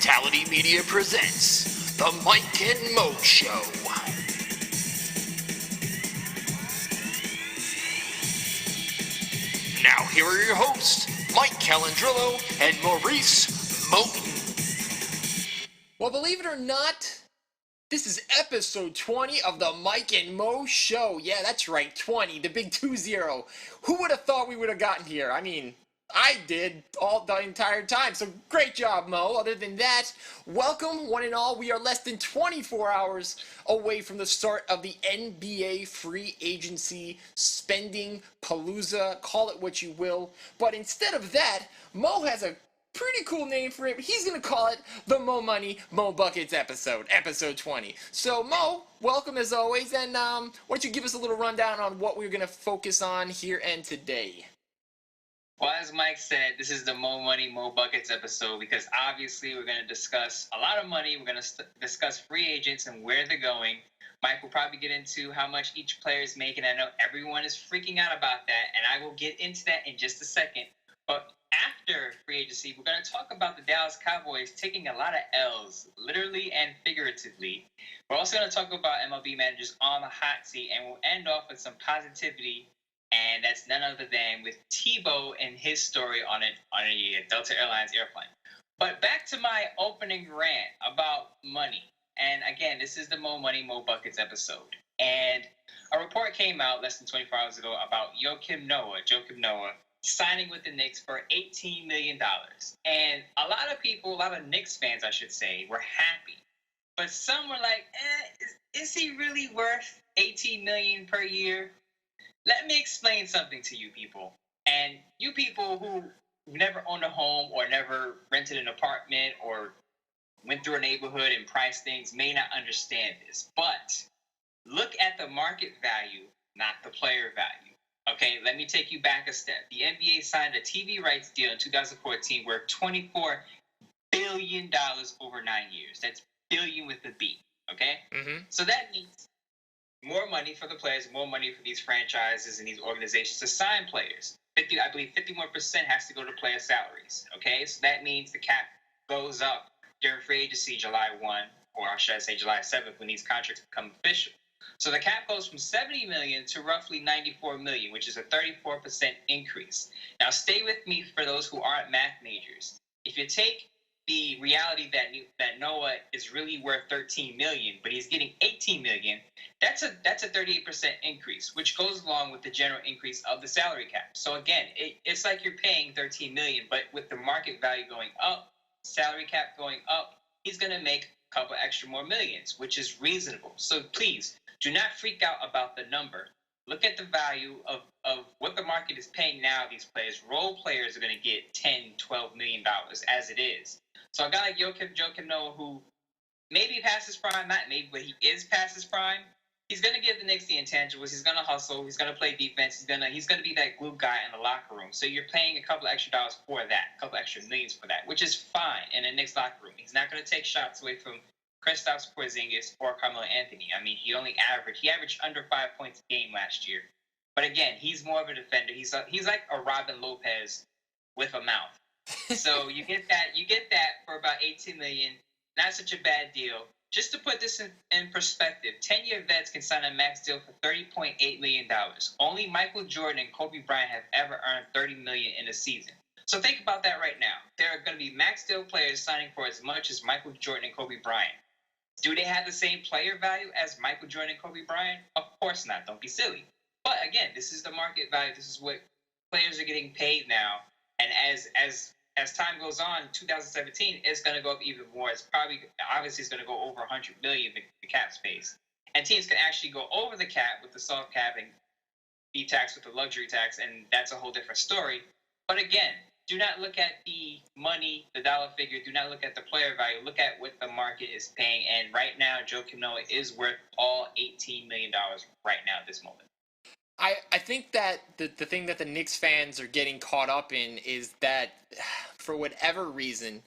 Fatality Media presents The Mike and Mo Show. Now here are your hosts, Mike Calandrillo and Maurice Moten. Well, believe it or not, this is episode 20 of the Mike and Mo Show. Yeah, that's right, 20, the big 2-0. Who would have thought we would have gotten here? I mean, I did all the entire time, so great job, Mo. Other than that, welcome, one and all. We are less than 24 hours away from the start of the NBA free agency spending palooza, call it what you will. But instead of that, Mo has a pretty cool name for it. He's going to call it the Mo Money, Mo Buckets episode 20. So, Mo, welcome as always, and why don't you give us a little rundown on what we're going to focus on here and today? Well, as Mike said, this is the Mo Money, Mo Buckets episode because obviously we're going to discuss a lot of money. We're going to discuss free agents and where they're going. Mike will probably get into how much each player is making. I know everyone is freaking out about that, and I will get into that in just a second. But after free agency, we're going to talk about the Dallas Cowboys taking a lot of L's, literally and figuratively. We're also going to talk about MLB managers on the hot seat, and we'll end off with some positivity. And that's none other than with Tebow and his story on a Delta Airlines airplane. But back to my opening rant about money. And again, this is the Mo Money, Mo Buckets episode. And a report came out less than 24 hours ago about Joakim Noah, signing with the Knicks for $18 million. And a lot of people, a lot of Knicks fans, I should say, were happy. But some were like, is he really worth $18 million per year? Let me explain something to you people. And you people who never owned a home or never rented an apartment or went through a neighborhood and priced things may not understand this. But look at the market value, not the player value. Okay, let me take you back a step. The NBA signed a TV rights deal in 2014 worth $24 billion over 9 years. That's billion with a B, okay? Mm-hmm. So that means more money for the players, more money for these franchises and these organizations to sign players. I believe 51% has to go to player salaries. Okay, so that means the cap goes up during free agency July 1, or should I say July 7th, when these contracts become official. So the cap goes from $70 million to roughly $94 million, which is a 34% increase. Now stay with me for those who aren't math majors. If you take the reality that Noah is really worth $13 million, but he's getting $18 million, that's a 38% increase, which goes along with the general increase of the salary cap. So again, it's like you're paying $13 million, but with the market value going up, salary cap going up, he's going to make a couple extra more millions, which is reasonable. So please do not freak out about the number. Look at the value of what the market is paying now. These players, role players, are going to get $10, $12 million as it is. So a guy like Joakim Noah, who maybe past his prime, not maybe, but he is past his prime, he's going to give the Knicks the intangibles. He's going to hustle. He's going to play defense. He's going to be that glue guy in the locker room. So you're paying a couple extra dollars for that, a couple extra millions for that, which is fine in the Knicks locker room. He's not going to take shots away from Kristaps Porzingis or Carmelo Anthony. I mean, he averaged under 5 points a game last year. But again, he's more of a defender. He's like a Robin Lopez with a mouth. So you get that for about $18 million. Not such a bad deal. Just to put this in perspective, 10-year vets can sign a max deal for $30.8 million. Only Michael Jordan and Kobe Bryant have ever earned $30 million in a season. So think about that right now. There are going to be max deal players signing for as much as Michael Jordan and Kobe Bryant. Do they have the same player value as Michael Jordan and Kobe Bryant? Of course not. Don't be silly. But again, this is the market value. This is what players are getting paid now. And as time goes on, 2017, it's going to go up even more. It's going to go over $100 million, the cap space. And teams can actually go over the cap with the soft cap and be taxed with the luxury tax, and that's a whole different story. But again, do not look at the money, the dollar figure. Do not look at the player value. Look at what the market is paying. And right now, Joakim Noah is worth all $18 million right now at this moment. I think that the thing that the Knicks fans are getting caught up in is that for whatever reason,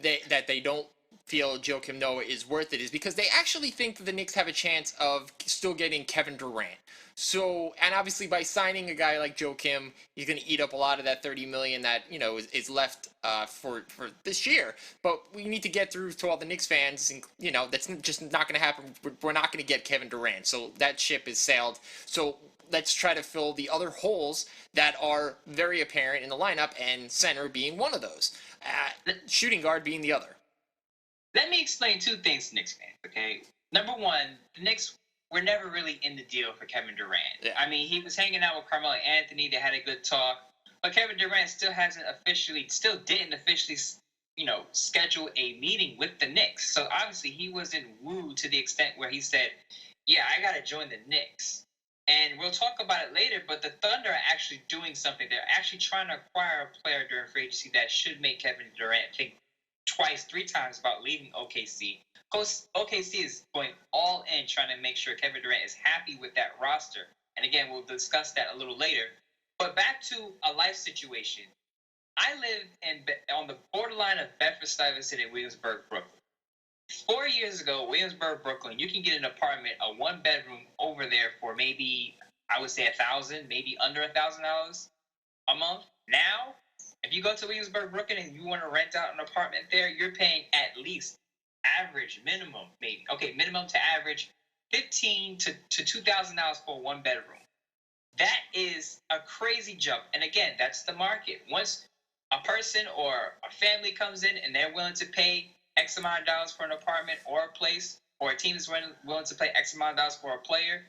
they don't feel Joakim Noah is worth it is because they actually think that the Knicks have a chance of still getting Kevin Durant. So, and obviously by signing a guy like Joakim, he's going to eat up a lot of that $30 million that, is left for this year. But we need to get through to all the Knicks fans, and, that's just not going to happen. We're not going to get Kevin Durant. So that ship is sailed. So let's try to fill the other holes that are very apparent in the lineup, and center being one of those. Shooting guard being the other. Let me explain two things to Knicks fans, okay? Number one, the Knicks were never really in the deal for Kevin Durant. Yeah. I mean, he was hanging out with Carmelo Anthony. They had a good talk. But Kevin Durant still didn't officially, schedule a meeting with the Knicks. So obviously he wasn't wooed to the extent where he said, yeah, I got to join the Knicks. And we'll talk about it later, but the Thunder are actually doing something. They're actually trying to acquire a player during free agency that should make Kevin Durant think twice, three times about leaving OKC. OKC is going all in trying to make sure Kevin Durant is happy with that roster. And again, we'll discuss that a little later. But back to a life situation. I live on the borderline of Bedford-Stuyvesant and Williamsburg, Brooklyn. 4 years ago, Williamsburg, Brooklyn, you can get an apartment, a one-bedroom over there for maybe, I would say $1,000, maybe under $1,000 a month. Now, if you go to Williamsburg, Brooklyn, and you want to rent out an apartment there, you're paying at least minimum to average $1,500 to $2,000 for one bedroom. That is a crazy jump. And again, that's the market. Once a person or a family comes in and they're willing to pay X amount of dollars for an apartment or a place, or a team is willing to pay X amount of dollars for a player,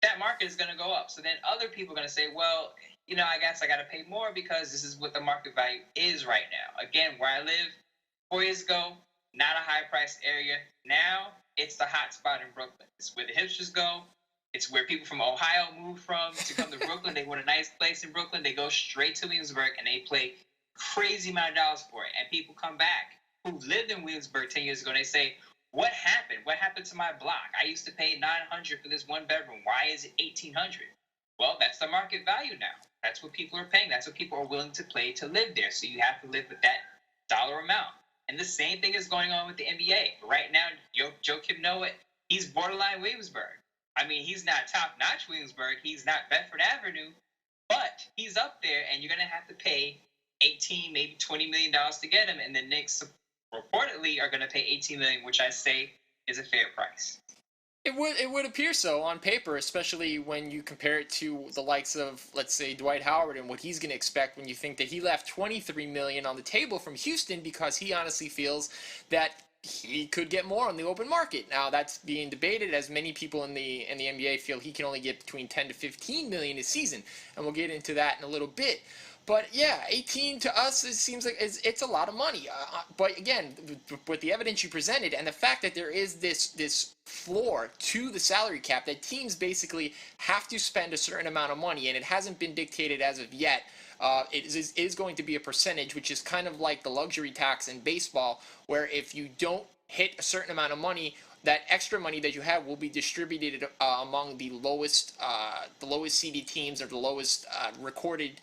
that market is going to go up. So then other people are going to say, well, I guess I got to pay more because this is what the market value is right now. Again, where I live 4 years ago, not a high-priced area. Now, it's the hot spot in Brooklyn. It's where the hipsters go. It's where people from Ohio move from to come to Brooklyn. They want a nice place in Brooklyn. They go straight to Williamsburg, and they pay crazy amount of dollars for it. And people come back who lived in Williamsburg 10 years ago, and they say, what happened? What happened to my block? I used to pay $900 for this one bedroom. Why is it $1,800? Well, that's the market value now. That's what people are paying. That's what people are willing to pay to live there. So you have to live with that dollar amount. And the same thing is going on with the NBA. Right now, Joakim Noah, he's borderline Williamsburg. I mean, he's not top-notch Williamsburg. He's not Bedford Avenue. But he's up there, and you're going to have to pay $18, maybe $20 million to get him. And the Knicks reportedly are going to pay $18 million, which I say is a fair price. It would appear so on paper, especially when you compare it to the likes of, let's say, Dwight Howard and what he's going to expect when you think that he left $23 million on the table from Houston because he honestly feels that he could get more on the open market. Now that's being debated, as many people in the NBA feel he can only get between 10 to 15 million a season, and we'll get into that in a little bit. But yeah, 18 to us, it seems like it's a lot of money. But again, with the evidence you presented and the fact that there is this floor to the salary cap, that teams basically have to spend a certain amount of money, and it hasn't been dictated as of yet. It is going to be a percentage, which is kind of like the luxury tax in baseball, where if you don't hit a certain amount of money, that extra money that you have will be distributed among the lowest seeded teams, or the lowest recorded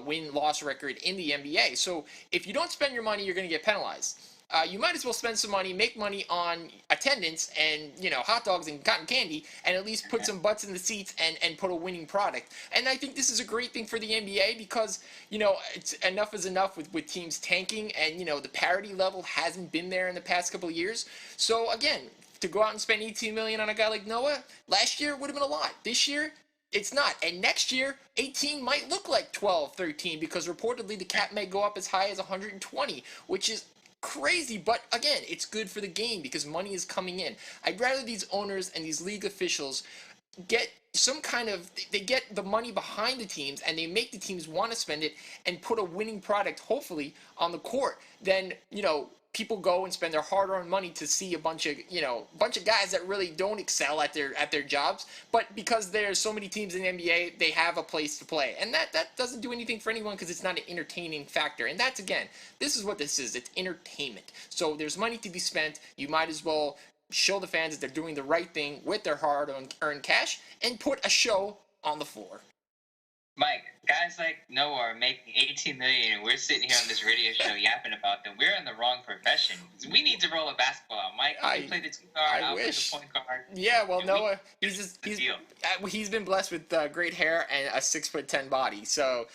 win-loss record in the NBA. So if you don't spend your money, you're going to get penalized. You might as well spend some money, make money on attendance and, hot dogs and cotton candy, and at least put some butts in the seats and put a winning product. And I think this is a great thing for the NBA because, it's enough is enough with teams tanking, and, the parity level hasn't been there in the past couple of years. So again, to go out and spend $18 million on a guy like Noah, last year would have been a lot. This year, it's not. And next year, 18 might look like 12, 13, because reportedly the cap may go up as high as 120, which is crazy. But again, it's good for the game because money is coming in. I'd rather these owners and these league officials get some kind of, they get the money behind the teams and they make the teams want to spend it and put a winning product, hopefully, on the court than, people go and spend their hard-earned money to see a bunch of guys that really don't excel at their jobs, but because there's so many teams in the NBA, they have a place to play, and that doesn't do anything for anyone because it's not an entertaining factor. And that's, again, this is what this is. It's entertainment. So there's money to be spent. You might as well show the fans that they're doing the right thing with their hard-earned cash and put a show on the floor. Mike, guys like Noah are making 18 million, and we're sitting here on this radio show yapping about them. We're in the wrong profession. We need to roll a basketball. Mike, you play the 2 guard. I'll play the point guard. Yeah, well, Noah, he's been blessed with great hair and a 6'10" body. So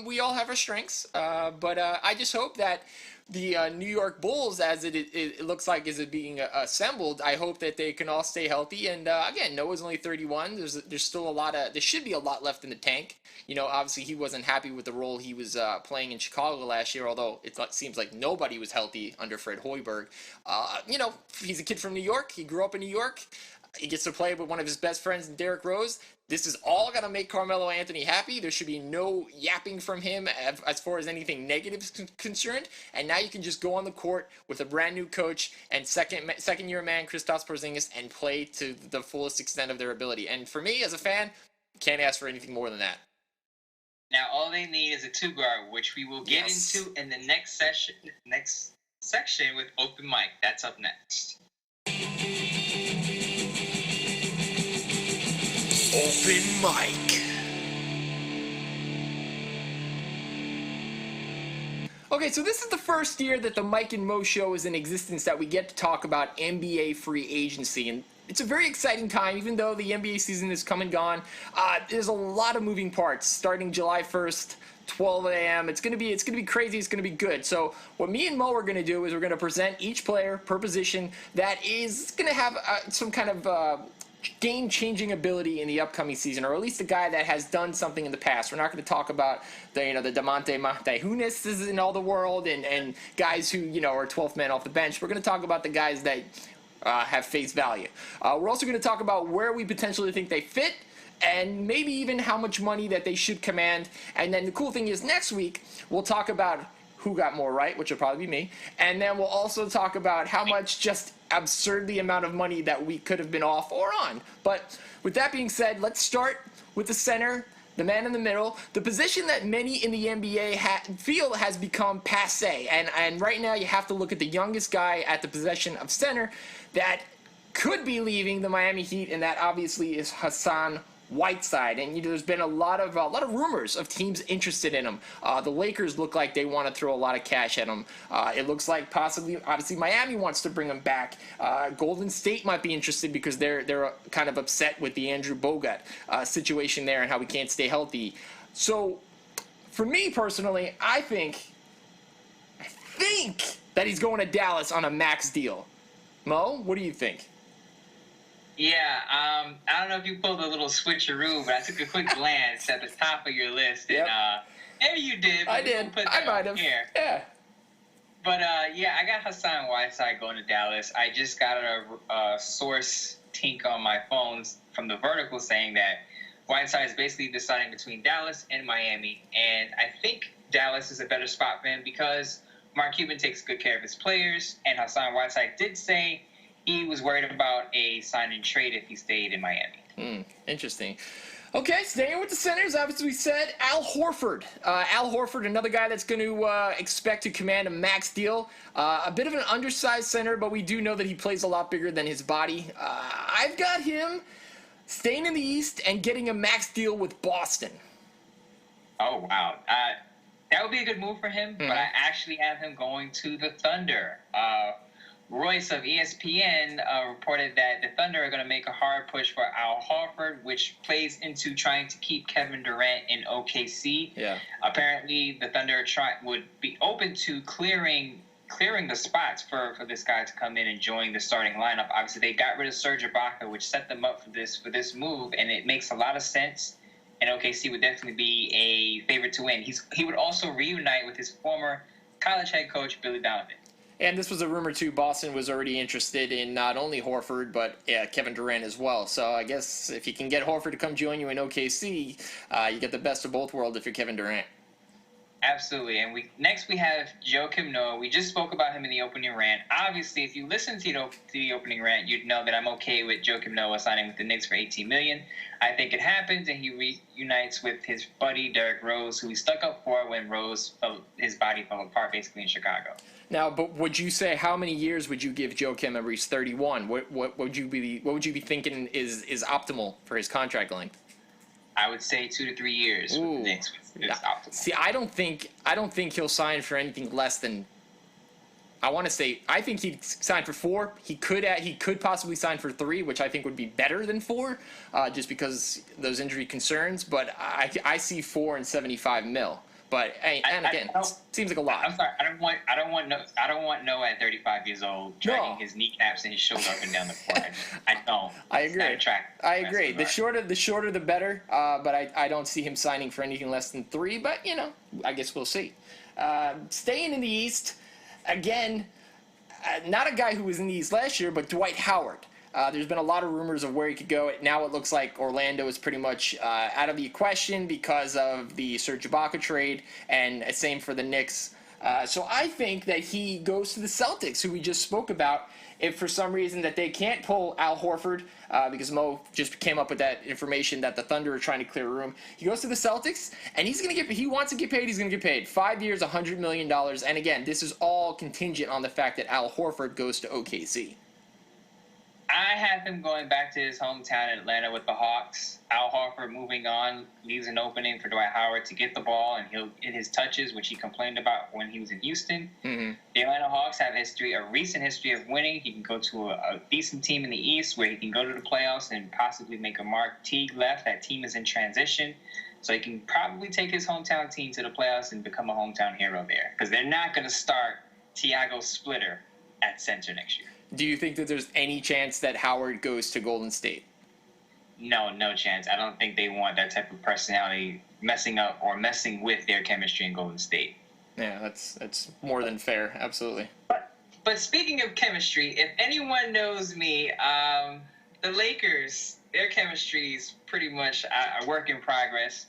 we all have our strengths. But I just hope that the New York Bulls, as it looks like is being assembled, I hope that they can all stay healthy. And again, Noah's only 31. There's still there should be a lot left in the tank. Obviously he wasn't happy with the role he was playing in Chicago last year, although it seems like nobody was healthy under Fred Hoiberg. He's a kid from New York. He grew up in New York. He gets to play with one of his best friends, Derrick Rose. This is all going to make Carmelo Anthony happy. There should be no yapping from him as far as anything negative is concerned. And now you can just go on the court with a brand new coach and second-year man, Kristaps Porzingis, and play to the fullest extent of their ability. And for me, as a fan, can't ask for anything more than that. Now, all they need is a 2 guard, which we will get into in the next section with Open Mic. That's up next. Open Mic. Okay, so this is the first year that the Mike and Mo show is in existence that we get to talk about NBA free agency, and it's a very exciting time, even though the NBA season is come and gone. There's a lot of moving parts starting July 1st. 12 a.m. It's gonna be crazy. It's gonna be good. So what me and Mo are gonna do is we're gonna present each player per position that is gonna have some kind of game-changing ability in the upcoming season, or at least a guy that has done something in the past. We're not going to talk about the Demonte Montejunas in all the world and guys who are 12th man off the bench. We're going to talk about the guys that have face value. We're also going to talk about where we potentially think they fit, and maybe even how much money that they should command. And then the cool thing is next week we'll talk about who got more right, which will probably be me. And then we'll also talk about how much just absurdly amount of money that we could have been off or on. But with that being said, let's start with the center, the man in the middle, the position that many in the NBA feel has become passé. And right now you have to look at the youngest guy at the position of center that could be leaving the Miami Heat, and that obviously is Hassan Whiteside. And there's been a lot of rumors of teams interested in him. The Lakers look like they want to throw a lot of cash at him. It looks like obviously Miami wants to bring him back. Golden State might be interested because they're kind of upset with the Andrew Bogut situation there and how he can't stay healthy. So for me personally, I think that he's going to Dallas on a max deal. Mo, what do you think? Yeah, I don't know if you pulled a little switcheroo, but I took a quick glance at the top of your list, and maybe you did. I did. I might have. Here. Yeah. But I got Hassan Whiteside going to Dallas. I just got a source tink on my phones from the Vertical saying that Whiteside is basically deciding between Dallas and Miami, and I think Dallas is a better spot for him because Mark Cuban takes good care of his players, and Hassan Whiteside did say he was worried about a sign and trade if he stayed in Miami. Interesting. Okay, staying with the centers, obviously we said Al Horford. Al Horford, another guy that's going to expect to command a max deal. A bit of an undersized center, but we do know that he plays a lot bigger than his body. I've got him staying in the East and getting a max deal with Boston. Oh, wow. That would be a good move for him, but I actually have him going to the Thunder. Royce of ESPN reported that the Thunder are going to make a hard push for Al Horford, which plays into trying to keep Kevin Durant in OKC. Yeah. Apparently, the Thunder would be open to clearing the spots for this guy to come in and join the starting lineup. Obviously, they got rid of Serge Ibaka, which set them up for this move, and it makes a lot of sense. And OKC would definitely be a favorite to win. He would also reunite with his former college head coach, Billy Donovan. And this was a rumor, too. Boston was already interested in not only Horford, but Kevin Durant as well. So I guess if you can get Horford to come join you in OKC, you get the best of both worlds if you're Kevin Durant. Absolutely. And next we have Joakim Noah. We just spoke about him in the opening rant. Obviously, if you listen to the opening rant, you'd know that I'm okay with Joakim Noah signing with the Knicks for $18 million. I think it happens, and he reunites with his buddy Derrick Rose, who he stuck up for when his body fell apart basically in Chicago. Now, but would you say how many years would you give Joakim at least 31? What would you be thinking is optimal for his contract length? I would say 2 to 3 years with the Knicks. See, I don't think he'll sign for anything less than. I think he'd sign for 4. He could possibly sign for 3, which I think would be better than 4, just because those injury concerns. But I see 4 and 75 mil. But and again, it seems like a lot. I'm sorry. I don't want Noah at 35 years old dragging his kneecaps and his shoulder up and down the court. I don't. I agree. I agree. The shorter the better. But I don't see him signing for anything less than 3. But I guess we'll see. Staying in the East. Again, not a guy who was in the East last year, but Dwight Howard. There's been a lot of rumors of where he could go. Now it looks like Orlando is pretty much out of the question because of the Serge Ibaka trade, and same for the Knicks. So I think that he goes to the Celtics, who we just spoke about. If for some reason that they can't pull Al Horford, because Mo just came up with that information that the Thunder are trying to clear a room, he goes to the Celtics, and he wants to get paid, he's going to get paid. 5 years, $100 million. And again, this is all contingent on the fact that Al Horford goes to OKC. I have him going back to his hometown in Atlanta with the Hawks. Al Horford moving on leaves an opening for Dwight Howard to get the ball, and he'll hit his touches, which he complained about when he was in Houston. Mm-hmm. The Atlanta Hawks have a recent history of winning. He can go to a decent team in the East where he can go to the playoffs and possibly make a mark. Teague left. That team is in transition. So he can probably take his hometown team to the playoffs and become a hometown hero there, because they're not going to start Tiago Splitter at center next year. Do you think that there's any chance that Howard goes to Golden State? No chance. I don't think they want that type of personality messing with their chemistry in Golden State. Yeah, that's more than fair. Absolutely. But speaking of chemistry, if anyone knows me, the Lakers, their chemistry is pretty much a work in progress.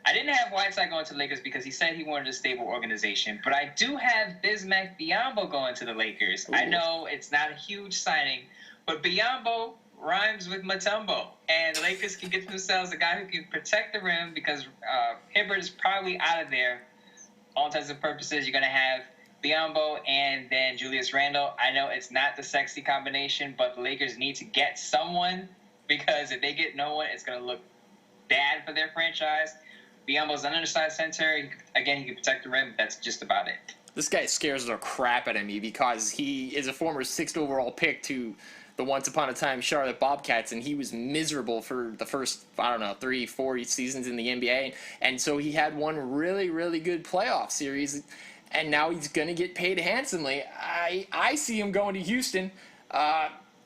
I didn't have Whiteside going to the Lakers because he said he wanted a stable organization, but I do have Bismack Biyombo going to the Lakers. Ooh. I know it's not a huge signing, but Biyombo rhymes with Mutombo, and the Lakers can get themselves a guy who can protect the rim, because Hibbert is probably out of there. All intents and purposes, you're going to have Biyombo and then Julius Randle. I know it's not the sexy combination, but the Lakers need to get someone, because if they get no one, it's going to look bad for their franchise. Biyombo's an undersized center. Again, he can protect the rim, but that's just about it. This guy scares the crap out of me because he is a former 6th overall pick to the once upon a time Charlotte Bobcats, and he was miserable for the first, 3-4 seasons in the NBA. And so he had one really, really good playoff series, and now he's going to get paid handsomely. I see him going to Houston,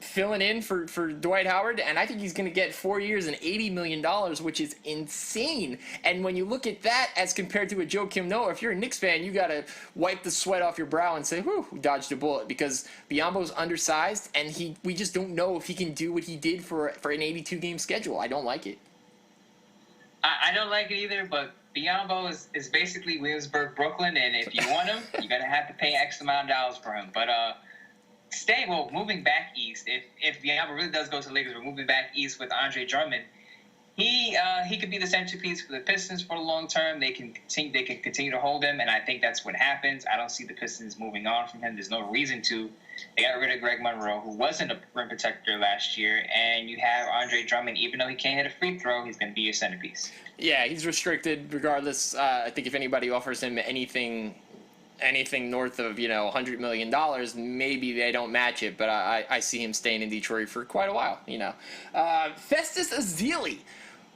filling in for Dwight Howard, and I think he's going to get 4 years and $80 million, which is insane. And when you look at that as compared to a Joakim Noah, if you're a Knicks fan, you got to wipe the sweat off your brow and say, whew, we dodged a bullet, because Biyombo's undersized, and we just don't know if he can do what he did for an 82-game schedule. I don't like it. I don't like it either, but Biyombo is basically Williamsburg, Brooklyn, and if you want him, you're going to have to pay X amount of dollars for him. But moving back east, if Biyombo really does go to the Lakers, we're moving back east with Andre Drummond. He could be the centerpiece for the Pistons for the long term. They can continue to hold him, and I think that's what happens. I don't see the Pistons moving on from him. There's no reason to. They got rid of Greg Monroe, who wasn't a rim protector last year, and you have Andre Drummond. Even though he can't hit a free throw, he's going to be your centerpiece. Yeah, he's restricted regardless. I think if anybody offers him anything north of $100 million, maybe they don't match it, but I see him staying in Detroit for quite a while. Festus Ezeli,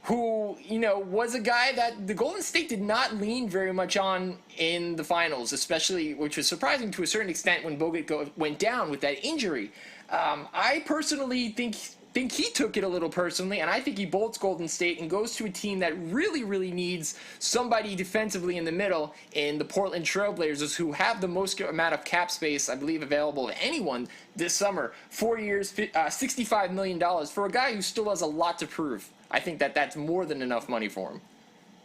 who was a guy that the Golden State did not lean very much on in the finals, especially, which was surprising to a certain extent when Bogut went down with that injury. I personally think he took it a little personally, and I think he bolts Golden State and goes to a team that really, really needs somebody defensively in the middle in the Portland Trailblazers, who have the most amount of cap space, I believe, available to anyone this summer. 4 years, $65 million for a guy who still has a lot to prove. I think that's more than enough money for him.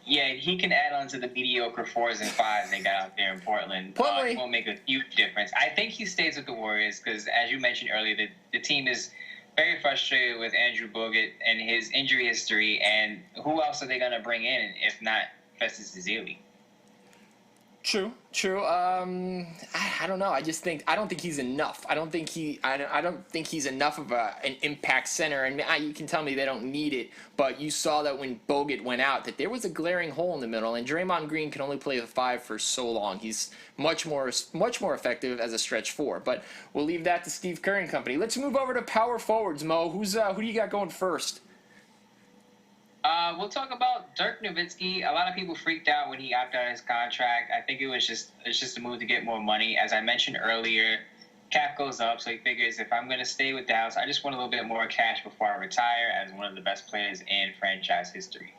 Yeah, he can add on to the mediocre 4s and 5s they got out there in Portland. It won't make a huge difference. I think he stays with the Warriors because, as you mentioned earlier, the team is very frustrated with Andrew Bogut and his injury history, and who else are they going to bring in if not Festus Ezeli? True. I don't know. I don't think he's enough. I don't think he's enough of an impact center. And you can tell me they don't need it, but you saw that when Bogut went out, that there was a glaring hole in the middle. And Draymond Green can only play the 5 for so long. He's much more effective as a stretch 4. But we'll leave that to Steve Kerr and company. Let's move over to power forwards, Mo. Who do you got going first? We'll talk about Dirk Nowitzki. A lot of people freaked out when he opted out of his contract. I think it's just a move to get more money. As I mentioned earlier, cap goes up, so he figures if I'm going to stay with Dallas, I just want a little bit more cash before I retire as one of the best players in franchise history.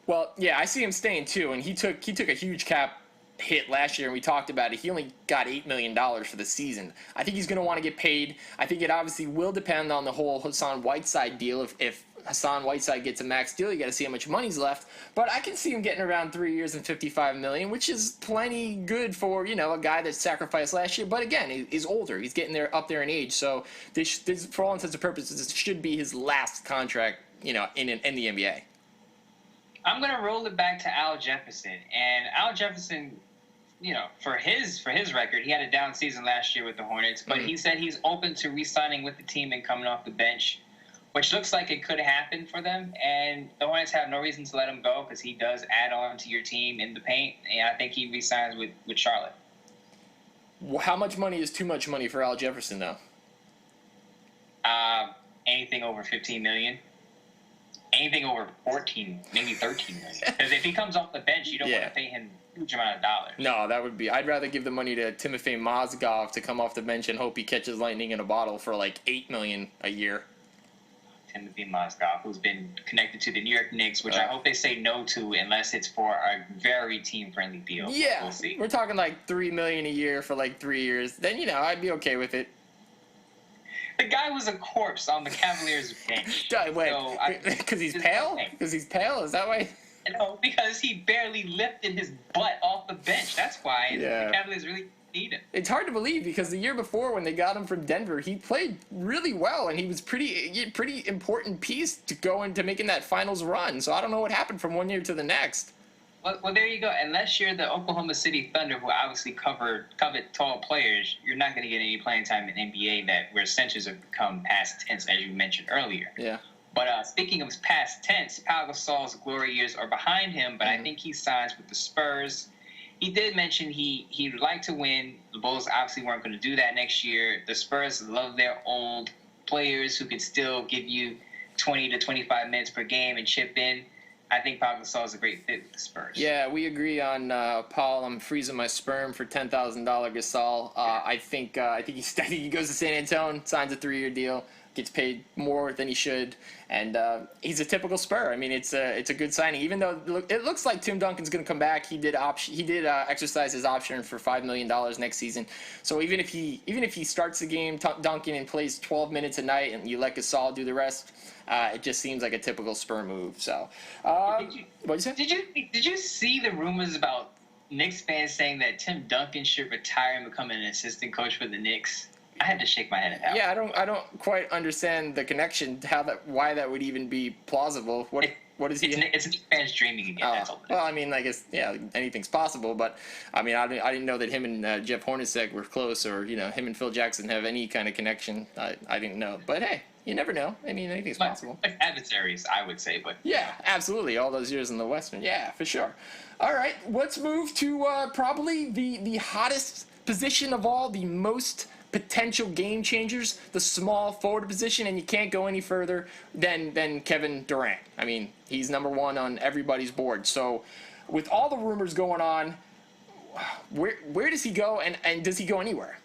Well, yeah, I see him staying too, and he took a huge cap hit last year, and we talked about it. He only got $8 million for the season. I think he's going to want to get paid. I think it obviously will depend on the whole Hassan Whiteside deal. If Hassan Whiteside gets a max deal, you got to see how much money's left. But I can see him getting around 3 years and $55 million, which is plenty good for a guy that sacrificed last year. But again, he's older. He's getting up there in age. So this for all intents and purposes, this should be his last contract, in the NBA. I'm going to roll it back to Al Jefferson, and Al Jefferson, for his record, he had a down season last year with the Hornets, but he said he's open to re-signing with the team and coming off the bench, which looks like it could happen for them. And the Hornets have no reason to let him go because he does add on to your team in the paint, and I think he re-signs with Charlotte. How much money is too much money for Al Jefferson, though? Anything over $15 million. Anything over 14, maybe 13 million. Because if he comes off the bench, you don't want to pay him a huge amount of dollars. No, that would be. I'd rather give the money to Timofey Mozgov to come off the bench and hope he catches lightning in a bottle for like $8 million a year. Timothy Mozgov, who's been connected to the New York Knicks, which I hope they say no to unless it's for a very team-friendly deal. Yeah, we'll see. We're talking like $3 million a year for like 3 years. Then I'd be okay with it. The guy was a corpse on the Cavaliers bench. Wait, because he's pale? Because he's pale? Is that why? No, because he barely lifted his butt off the bench. That's why the Cavaliers really need him. It's hard to believe because the year before when they got him from Denver, he played really well and he was pretty important piece to go into making that finals run. So I don't know what happened from one year to the next. Well, there you go. Unless you're the Oklahoma City Thunder, who obviously covet tall players, you're not going to get any playing time in NBA where centers have become past tense, as you mentioned earlier. Yeah. But speaking of past tense, Pau Gasol's glory years are behind him, but I think he signs with the Spurs. He did mention he'd like to win. The Bulls obviously weren't going to do that next year. The Spurs love their old players who could still give you 20 to 25 minutes per game and chip in. I think Pau Gasol is a great fit with the Spurs. Yeah, we agree on Paul. I'm freezing my sperm for $10,000 Gasol. I think he goes to San Antonio, signs a 3-year deal, gets paid more than he should, and he's a typical Spur. I mean, it's a good signing. Even though it looks like Tim Duncan's going to come back, he did exercise his option for $5 million next season. So even if he starts the game, Duncan, and plays 12 minutes a night, and you let Gasol do the rest. It just seems like a typical Spur move. So, what'd you say? Did you see the rumors about Knicks fans saying that Tim Duncan should retire and become an assistant coach for the Knicks? I had to shake my head at that. Yeah, I don't quite understand the connection. Why that would even be plausible. What is he? It's Knicks fans dreaming again. That's all. Well, I mean, I guess anything's possible. But I mean, I didn't know that him and Jeff Hornacek were close, or him and Phil Jackson have any kind of connection. I didn't know. But hey. You never know. I mean, anything's possible. Like adversaries, I would say, but yeah, absolutely. All those years in the Western, yeah, for sure. All right, let's move to probably the hottest position of all, the most potential game changers, the small forward position, and you can't go any further than Kevin Durant. I mean, he's number one on everybody's board. So, with all the rumors going on, where does he go, and does he go anywhere?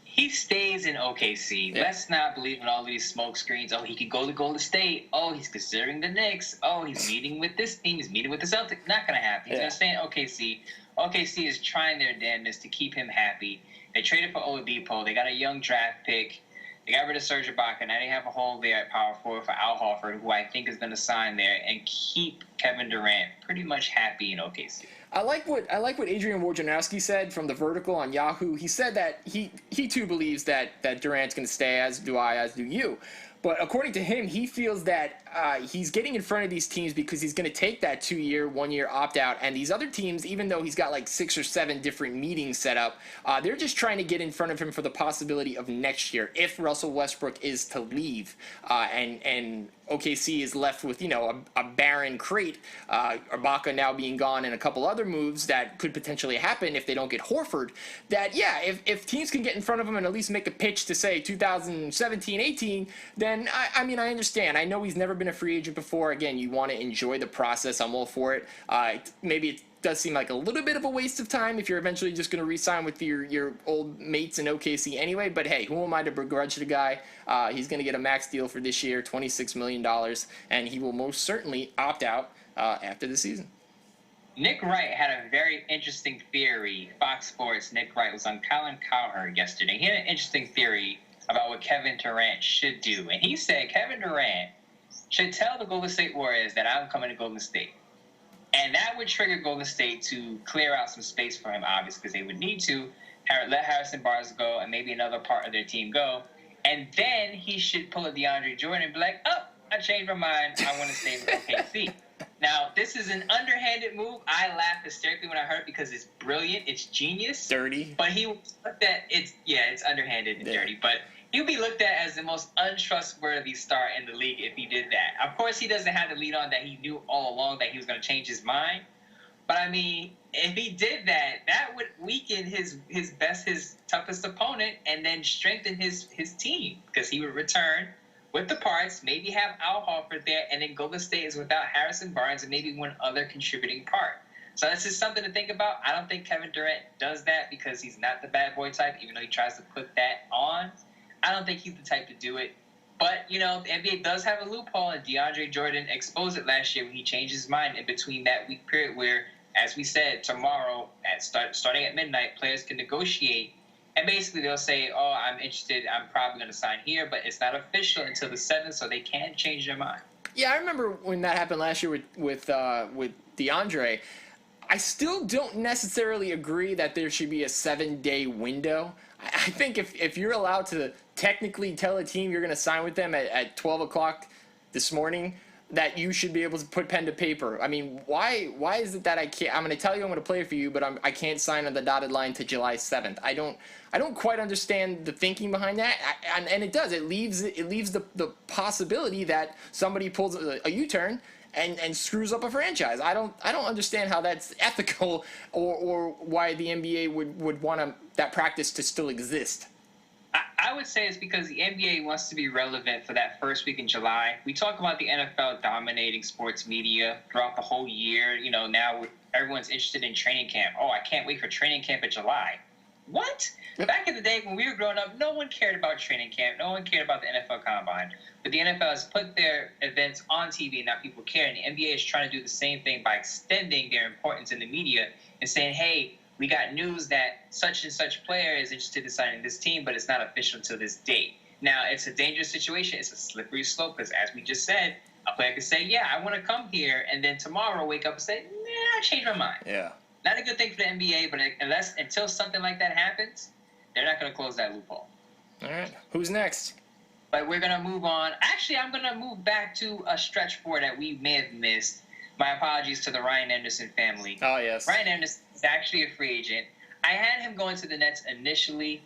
He stays in OKC. Yeah. Let's not believe in all of these smoke screens. Oh, he could go to Golden State. Oh, he's considering the Knicks. Oh, he's meeting with this team. He's meeting with the Celtics. Not going to happen. He's going to stay in OKC. OKC is trying their damnedest to keep him happy. They traded for Oladipo. They got a young draft pick. They got rid of Serge Ibaka. Now they have a hole there at power forward for Al Horford, who I think is going to sign there and keep Kevin Durant pretty much happy in OKC. I like what Adrian Wojnarowski said from The Vertical on Yahoo. He said that he too believes that Durant's going to stay, as do I, as do you. But according to him, he feels that he's getting in front of these teams because he's going to take that 2-year, 1-year opt-out. And these other teams, even though he's got like 6 or 7 different meetings set up, they're just trying to get in front of him for the possibility of next year if Russell Westbrook is to leave and OKC is left with, a barren crate, Ibaka now being gone and a couple other moves that could potentially happen if they don't get Horford, that, yeah, if teams can get in front of him and at least make a pitch to, say, 2017-18, then, I understand. I know he's never been a free agent before. Again, you want to enjoy the process. I'm all for it. Maybe it does seem like a little bit of a waste of time if you're eventually just going to re-sign with your old mates in OKC anyway. But hey, who am I to begrudge the guy? He's going to get a max deal for this year, $26 million, and he will most certainly opt out after the season. Nick Wright had a very interesting theory. Fox Sports, Nick Wright was on Colin Cowherd yesterday. He had an interesting theory about what Kevin Durant should do. And he said Kevin Durant should tell the Golden State Warriors that I'm coming to Golden State. And that would trigger Golden State to clear out some space for him, obviously, because they would need to let Harrison Barnes go and maybe another part of their team go. And then he should pull a DeAndre Jordan and be like, oh, I changed my mind. I want to stay with OKC. Now, this is an underhanded move. I laughed hysterically when I heard it because it's brilliant. It's genius. Dirty. But he looked at it's underhanded and dirty. But he'll be looked at as the most untrustworthy star in the league if he did that. Of course, he doesn't have the lead on that he knew all along that he was going to change his mind. But, if he did that, that would weaken his toughest opponent and then strengthen his team because he would return with the parts, maybe have Al Horford there, and then Golden State is without Harrison Barnes and maybe one other contributing part. So that's just something to think about. I don't think Kevin Durant does that because he's not the bad boy type, even though he tries to put that on. I don't think he's the type to do it. But, the NBA does have a loophole, and DeAndre Jordan exposed it last year when he changed his mind in between that week period where, as we said, tomorrow, starting at midnight, players can negotiate. And basically they'll say, oh, I'm interested, I'm probably going to sign here, but it's not official until the 7th, so they can change their mind. Yeah, I remember when that happened last year with DeAndre. I still don't necessarily agree that there should be a 7-day window. I think if you're allowed to technically tell a team you're going to sign with them at 12 o'clock this morning, that you should be able to put pen to paper. Why is it that I can't? I'm going to tell you I'm going to play for you, but I can't sign on the dotted line to July 7th. I don't quite understand the thinking behind that, and it does. It leaves the possibility that somebody pulls a U-turn and screws up a franchise. I don't understand how that's ethical or why the NBA would want that practice to still exist. I would say it's because the NBA wants to be relevant for that first week in July. We talk about the NFL dominating sports media throughout the whole year. Now everyone's interested in training camp. Oh, I can't wait for training camp in July. What? Yep. Back in the day when we were growing up, no one cared about training camp. No one cared about the NFL Combine. But the NFL has put their events on TV and now people care. And the NBA is trying to do the same thing by extending their importance in the media and saying, hey, we got news that such and such player is interested in signing this team, but it's not official until this date. Now, it's a dangerous situation. It's a slippery slope because, as we just said, a player could say, yeah, I want to come here, and then tomorrow wake up and say, nah, I changed my mind. Yeah. Not a good thing for the NBA, but until something like that happens, they're not going to close that loophole. All right. Who's next? But we're going to move on. Actually, I'm going to move back to a stretch four that we may have missed. My apologies to the Ryan Anderson family. Oh, yes. Ryan Anderson is actually a free agent. I had him going to the Nets initially,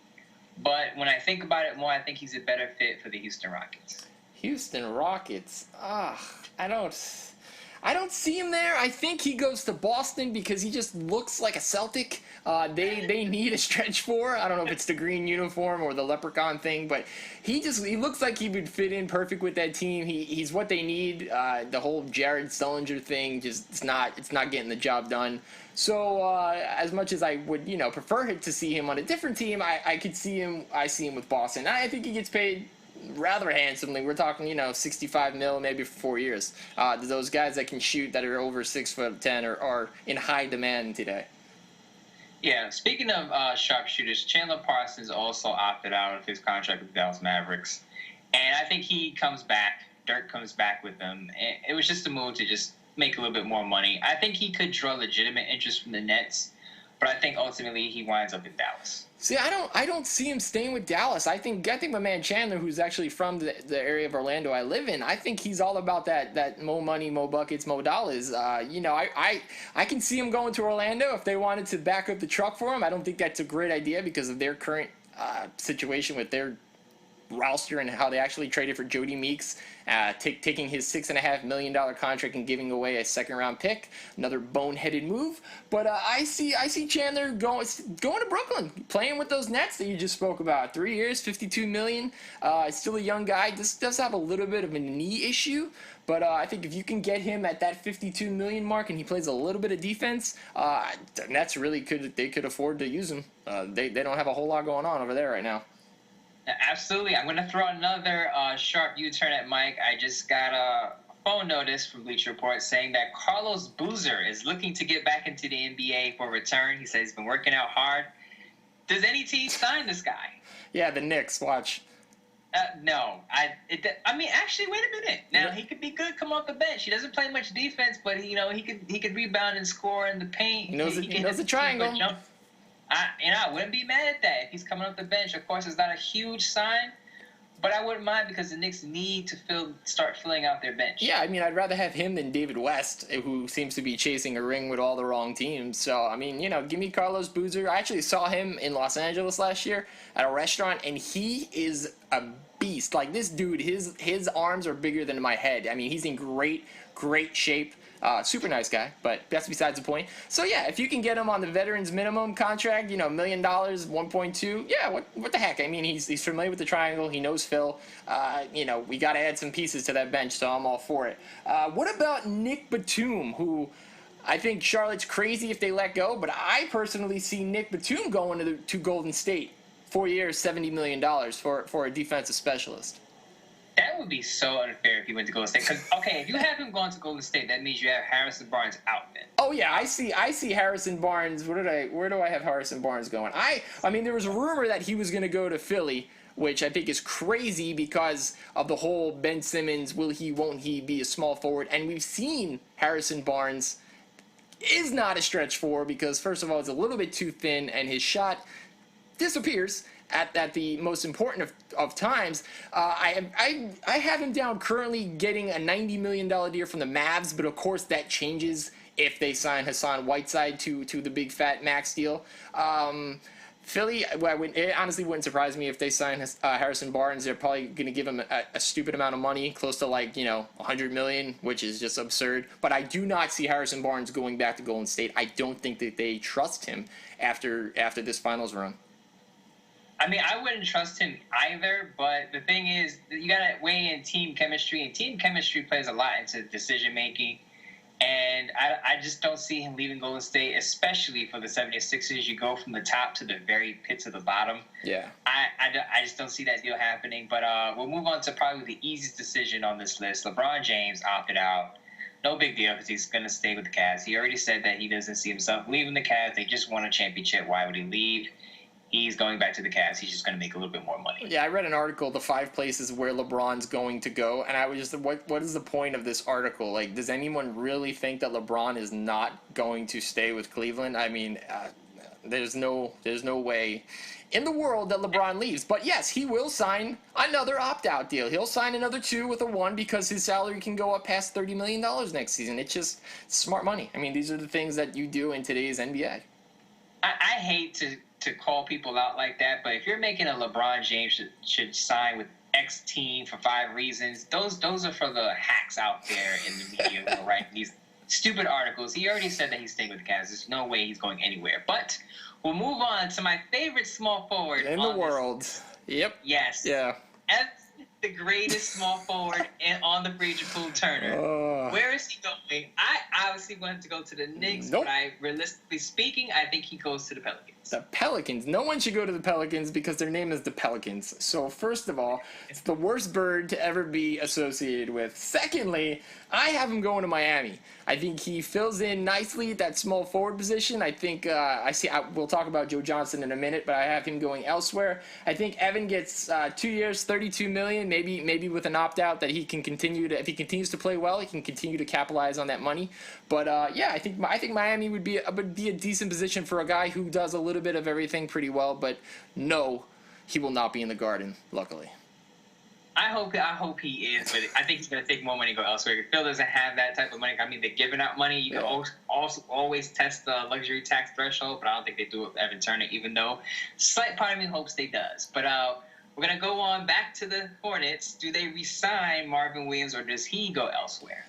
but when I think about it more, I think he's a better fit for the Houston Rockets. Houston Rockets? I don't see him there. I think he goes to Boston because he just looks like a Celtic. They need a stretch four. I don't know if it's the green uniform or the leprechaun thing, but he looks like he would fit in perfect with that team. He's what they need. The whole Jared Sullinger thing it's not getting the job done. So as much as I would prefer to see him on a different team, I see him with Boston. I think he gets paid rather handsomely. We're talking, $65 million maybe for 4 years. Those guys that can shoot that are over 6'10" are in high demand today. Yeah, speaking of sharpshooters, Chandler Parsons also opted out of his contract with the Dallas Mavericks. And I think he comes back. Dirk comes back with him. It was just a move to just make a little bit more money. I think he could draw legitimate interest from the Nets. but I think ultimately he winds up in Dallas. See, I don't see him staying with Dallas. I think my man Chandler, who's actually from the area of Orlando I live in, I think he's all about that mo money, mo buckets, mo dollars. I can see him going to Orlando if they wanted to back up the truck for him. I don't think that's a great idea because of their current situation with their roster and how they actually traded for Jody Meeks, taking his $6.5 million contract and giving away a second-round pick. Another boneheaded move. But I see Chandler going to Brooklyn, playing with those Nets that you just spoke about. 3 years, $52 million. Still a young guy. This does have a little bit of a knee issue. But I think if you can get him at that $52 million mark and he plays a little bit of defense, the Nets really could afford to use him. They don't have a whole lot going on over there right now. Absolutely. I'm going to throw another sharp U-turn at Mike. I just got a phone notice from Bleacher Report saying that Carlos Boozer is looking to get back into the NBA for return. He says he's been working out hard. Does any team sign this guy? Yeah, the Knicks. Watch. No. I mean, actually, wait a minute. Now, he could be good come off the bench. He doesn't play much defense, but, he could rebound and score in the paint. He knows the triangle. I wouldn't be mad at that if he's coming off the bench. Of course, it's not a huge sign, but I wouldn't mind because the Knicks need to start filling out their bench. Yeah, I mean, I'd rather have him than David West, who seems to be chasing a ring with all the wrong teams. So, I mean, give me Carlos Boozer. I actually saw him in Los Angeles last year at a restaurant, and he is a beast. Like, this dude, his arms are bigger than my head. I mean, he's in great shape. Super nice guy, but that's besides the point. So, yeah, if you can get him on the veterans minimum contract, $1 million, 1.2, yeah, what the heck? I mean, he's familiar with the triangle. He knows Phil. We got to add some pieces to that bench, so I'm all for it. What about Nick Batum, who I think Charlotte's crazy if they let go, but I personally see Nick Batum going to Golden State. 4 years, $70 million for a defensive specialist. That would be so unfair if he went to Golden State. Because, if you have him going to Golden State, that means you have Harrison Barnes out then. Oh, yeah, I see Harrison Barnes. Where do I have Harrison Barnes going? I mean, there was a rumor that he was going to go to Philly, which I think is crazy because of the whole Ben Simmons, will he, won't he be a small forward? And we've seen Harrison Barnes is not a stretch four because, first of all, it's a little bit too thin and his shot disappears at the most important of times. I have him down currently getting a $90 million deal from the Mavs, but of course that changes if they sign Hassan Whiteside to the big fat max deal. Philly, it honestly wouldn't surprise me if they sign Harrison Barnes. They're probably going to give him a stupid amount of money, close to $100 million, which is just absurd. But I do not see Harrison Barnes going back to Golden State. I don't think that they trust him after this finals run. I mean, I wouldn't trust him either, but the thing is, you got to weigh in team chemistry, and team chemistry plays a lot into decision-making, and I just don't see him leaving Golden State, especially for the 76ers. You go from the top to the very pits of the bottom. Yeah. I just don't see that deal happening, but we'll move on to probably the easiest decision on this list. LeBron James opted out. No big deal because he's going to stay with the Cavs. He already said that he doesn't see himself leaving the Cavs. They just won a championship. Why would he leave? He's going back to the Cavs. He's just going to make a little bit more money. Yeah, I read an article, the 5 places where LeBron's going to go, and I was just, what is the point of this article? Like, does anyone really think that LeBron is not going to stay with Cleveland? I mean, there's no way in the world that LeBron leaves. But yes, he will sign another opt-out deal. He'll sign another 2 with a 1 because his salary can go up past $30 million next season. It's just smart money. I mean, these are the things that you do in today's NBA. I hate to call people out like that, but if you're making a LeBron James should sign with X team for 5 reasons, those are for the hacks out there in the media who are writing these stupid articles. He already said that he's staying with the Cavs. There's no way he's going anywhere. But we'll move on to my favorite small forward in the world. Yep. Yes. Yeah. The greatest small forward on the free agent pool, Turner. Where is he going? I obviously wanted to go to the Knicks, nope. But realistically speaking, I think he goes to the Pelicans. The Pelicans. No one should go to the Pelicans because their name is the Pelicans. So first of all, it's the worst bird to ever be associated with. Secondly, I have him going to Miami. I think he fills in nicely at that small forward position. I think we'll talk about Joe Johnson in a minute, but I have him going elsewhere. I think Evan gets 2 years, $32 million, maybe with an opt-out that he can continue to, if he continues to play well, he can continue to capitalize on that money. But yeah, I think Miami would be a decent position for a guy who does a little bit of everything pretty well. But no, he will not be in the Garden, luckily. I hope he is, but I think he's going to take more money and go elsewhere. If Phil doesn't have that type of money, I mean, they're giving out money. You can also always test the luxury tax threshold, but I don't think they do it with Evan Turner, even though slight part of me hopes they does. But we're going to go on back to the Hornets. Do they re-sign Marvin Williams, or does he go elsewhere?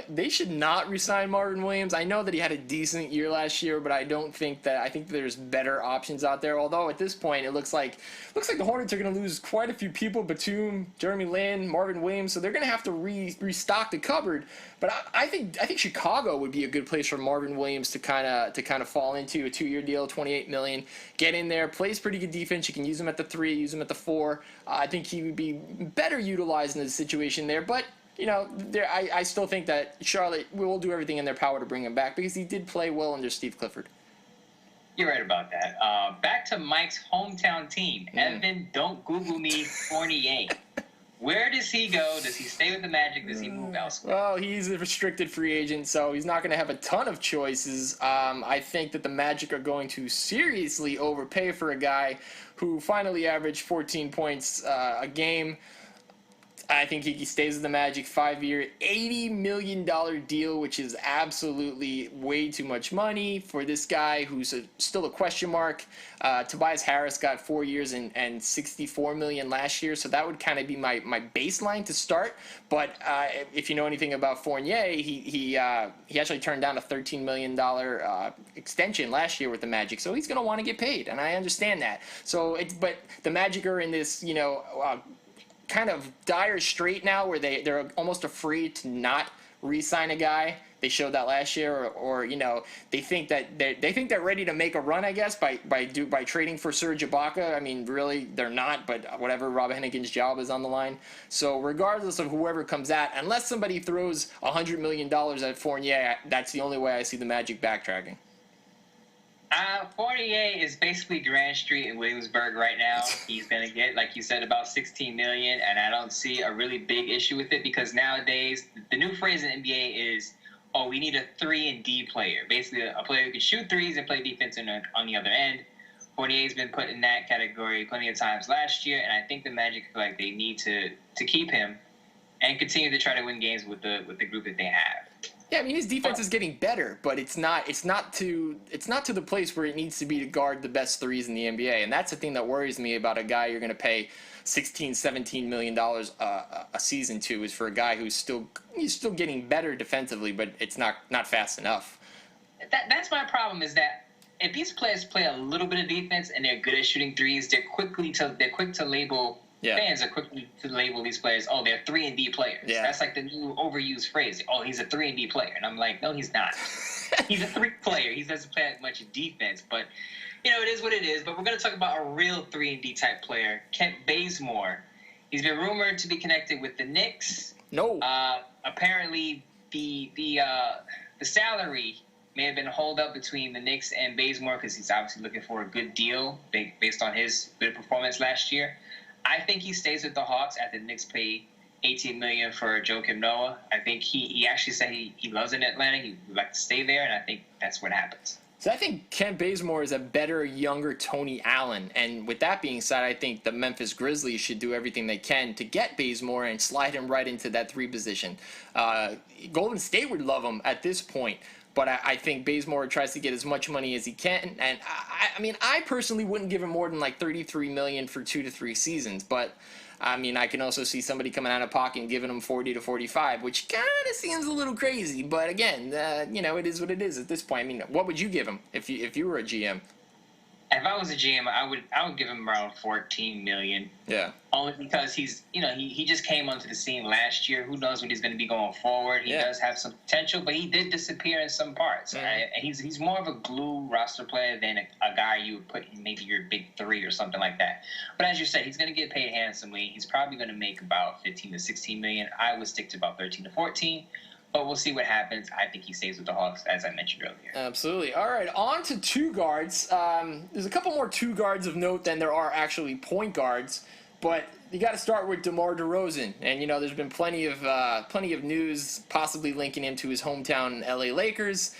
They should not re-sign Marvin Williams. I know that he had a decent year last year, but I think there's better options out there. Although at this point, it looks like the Hornets are going to lose quite a few people: Batum, Jeremy Lin, Marvin Williams. So they're going to have to restock the cupboard. But I think Chicago would be a good place for Marvin Williams to kind of fall into a 2-year deal, $28 million. Get in there, plays pretty good defense. You can use him at the 3, use him at the 4. I think he would be better utilized in the situation there, but. I still think that Charlotte will do everything in their power to bring him back because he did play well under Steve Clifford. You're right about that. Back to Mike's hometown team. Evan, don't Google me, Fournier. Where does he go? Does he stay with the Magic? Does he move elsewhere? Well, he's a restricted free agent, so he's not going to have a ton of choices. I think that the Magic are going to seriously overpay for a guy who finally averaged 14 points a game. I think he stays with the Magic, 5-year, $80 million deal, which is absolutely way too much money for this guy who's still a question mark. Tobias Harris got 4 years and $64 million last year, so that would kind of be my baseline to start. But if you know anything about Fournier, he actually turned down a $13 million extension last year with the Magic, so he's going to want to get paid, and I understand that. But the Magic are in this, kind of dire strait now where they're almost afraid to not re-sign a guy. They showed that last year, or they think that they're ready to make a run, I guess, by trading for Serge Ibaka. I mean, really, they're not, but whatever. Rob Hennigan's job is on the line. So regardless of whoever comes at, unless somebody throws $100 million at Fournier, that's the only way I see the Magic backtracking. Fournier is basically Durant Street in Williamsburg right now. He's going to get, like you said, about $16 million, and I don't see a really big issue with it because nowadays the new phrase in the NBA is, we need a 3-and-D player. Basically, a player who can shoot threes and play defense on the other end. Fournier's been put in that category plenty of times last year, and I think the Magic feel like they need to keep him and continue to try to win games with the group that they have. Yeah, I mean his defense is getting better, but it's not to the place where it needs to be to guard the best threes in the NBA, and that's the thing that worries me about a guy you're going to pay $16-17 million a season to, is for a guy who's still getting better defensively, but it's not fast enough. That's my problem, is that if these players play a little bit of defense and they're good at shooting threes, they're quick to label. Yeah. Fans are quick to label these players, they're 3-and-D players. Yeah. That's like the new overused phrase. He's a 3-and-D player. And I'm like, no, he's not. He's a 3 player. He doesn't play that much defense. But, it is what it is. But we're going to talk about a real 3-and-D type player, Kent Bazemore. He's been rumored to be connected with the Knicks. No. Apparently, the salary may have been holed up between the Knicks and Bazemore because he's obviously looking for a good deal based on his good performance last year. I think he stays with the Hawks after the Knicks pay $18 million for Joakim Noah. I think he actually said he loves it in Atlanta. He would like to stay there, and I think that's what happens. So I think Kent Bazemore is a better, younger Tony Allen. And with that being said, I think the Memphis Grizzlies should do everything they can to get Bazemore and slide him right into that 3 position. Golden State would love him at this point. But I think Bazemore tries to get as much money as he can. And I mean, I personally wouldn't give him more than like $33 million for 2 to 3 seasons. But I mean, I can also see somebody coming out of pocket and giving him 40 to 45, which kind of seems a little crazy. But again, it is what it is at this point. I mean, what would you give him if you were a GM? If I was a GM, I would give him around $14 million. Yeah. Only because he's he just came onto the scene last year. Who knows what he's going to be going forward? He does have some potential, but he did disappear in some parts. Mm-hmm. And he's more of a glue roster player than a guy you would put in maybe your big 3 or something like that. But as you said, he's going to get paid handsomely. He's probably going to make about $15 to $16 million. I would stick to about 13 to 14. But we'll see what happens. I think he stays with the Hawks, as I mentioned earlier. Absolutely. All right, on to 2 guards. There's a couple more 2 guards of note than there are actually point guards. But you got to start with DeMar DeRozan, and there's been plenty of news possibly linking him to his hometown LA Lakers.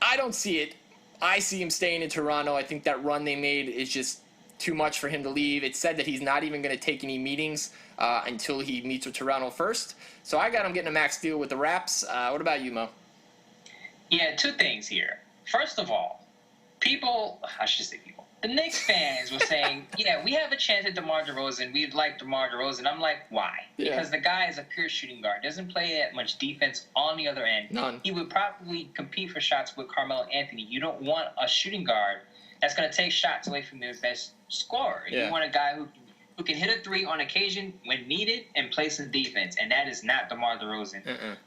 I don't see it. I see him staying in Toronto. I think that run they made is just too much for him to leave. It's said that he's not even going to take any meetings until he meets with Toronto first. So I got him getting a max deal with the Raps. What about you, Mo? Yeah, two things here. First of all, the Knicks fans were saying, yeah, we have a chance at DeMar DeRozan. We'd like DeMar DeRozan. I'm like, why? Yeah. Because the guy is a pure shooting guard. Doesn't play that much defense on the other end. None. He would probably compete for shots with Carmelo Anthony. You don't want a shooting guard that's going to take shots away from their best scorer. Yeah. You want a guy who can hit a three on occasion when needed and play some defense, and that is not DeMar DeRozan.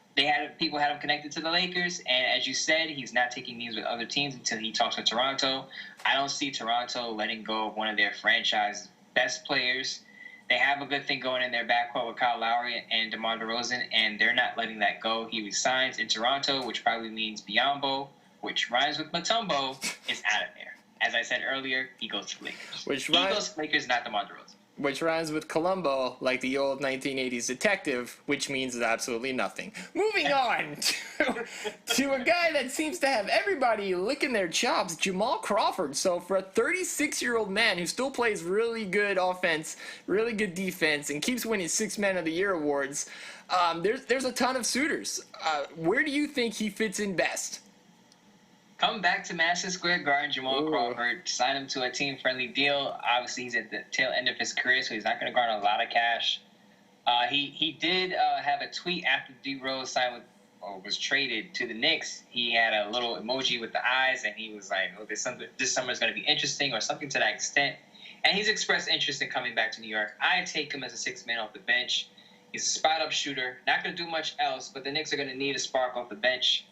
People had him connected to the Lakers, and as you said, he's not taking meetings with other teams until he talks with Toronto. I don't see Toronto letting go of one of their franchise best players. They have a good thing going in their backcourt with Kyle Lowry and DeMar DeRozan, and they're not letting that go. He resigns in Toronto, which probably means Biyombo, which rhymes with Mutombo, is out of there. As I said earlier, he goes to the Lakers. He goes to the Lakers, not DeMar DeRozan. Which rhymes with Columbo, like the old 1980s detective, which means absolutely nothing. Moving on to a guy that seems to have everybody licking their chops, Jamal Crawford. So for a 36-year-old man who still plays really good offense, really good defense, and keeps winning 6 Man of the Year awards, there's a ton of suitors. Where do you think he fits in best? Come back to Madison Square Garden, Jamal Crawford. Sign him to a team-friendly deal. Obviously, he's at the tail end of his career, so he's not going to garner a lot of cash. He did have a tweet after D Rose signed with or was traded to the Knicks. He had a little emoji with the eyes, and he was like, "Oh, this summer is going to be interesting," or something to that extent. And he's expressed interest in coming back to New York. I take him as a sixth man off the bench. He's a spot-up shooter, not going to do much else, but the Knicks are going to need a spark off the bench.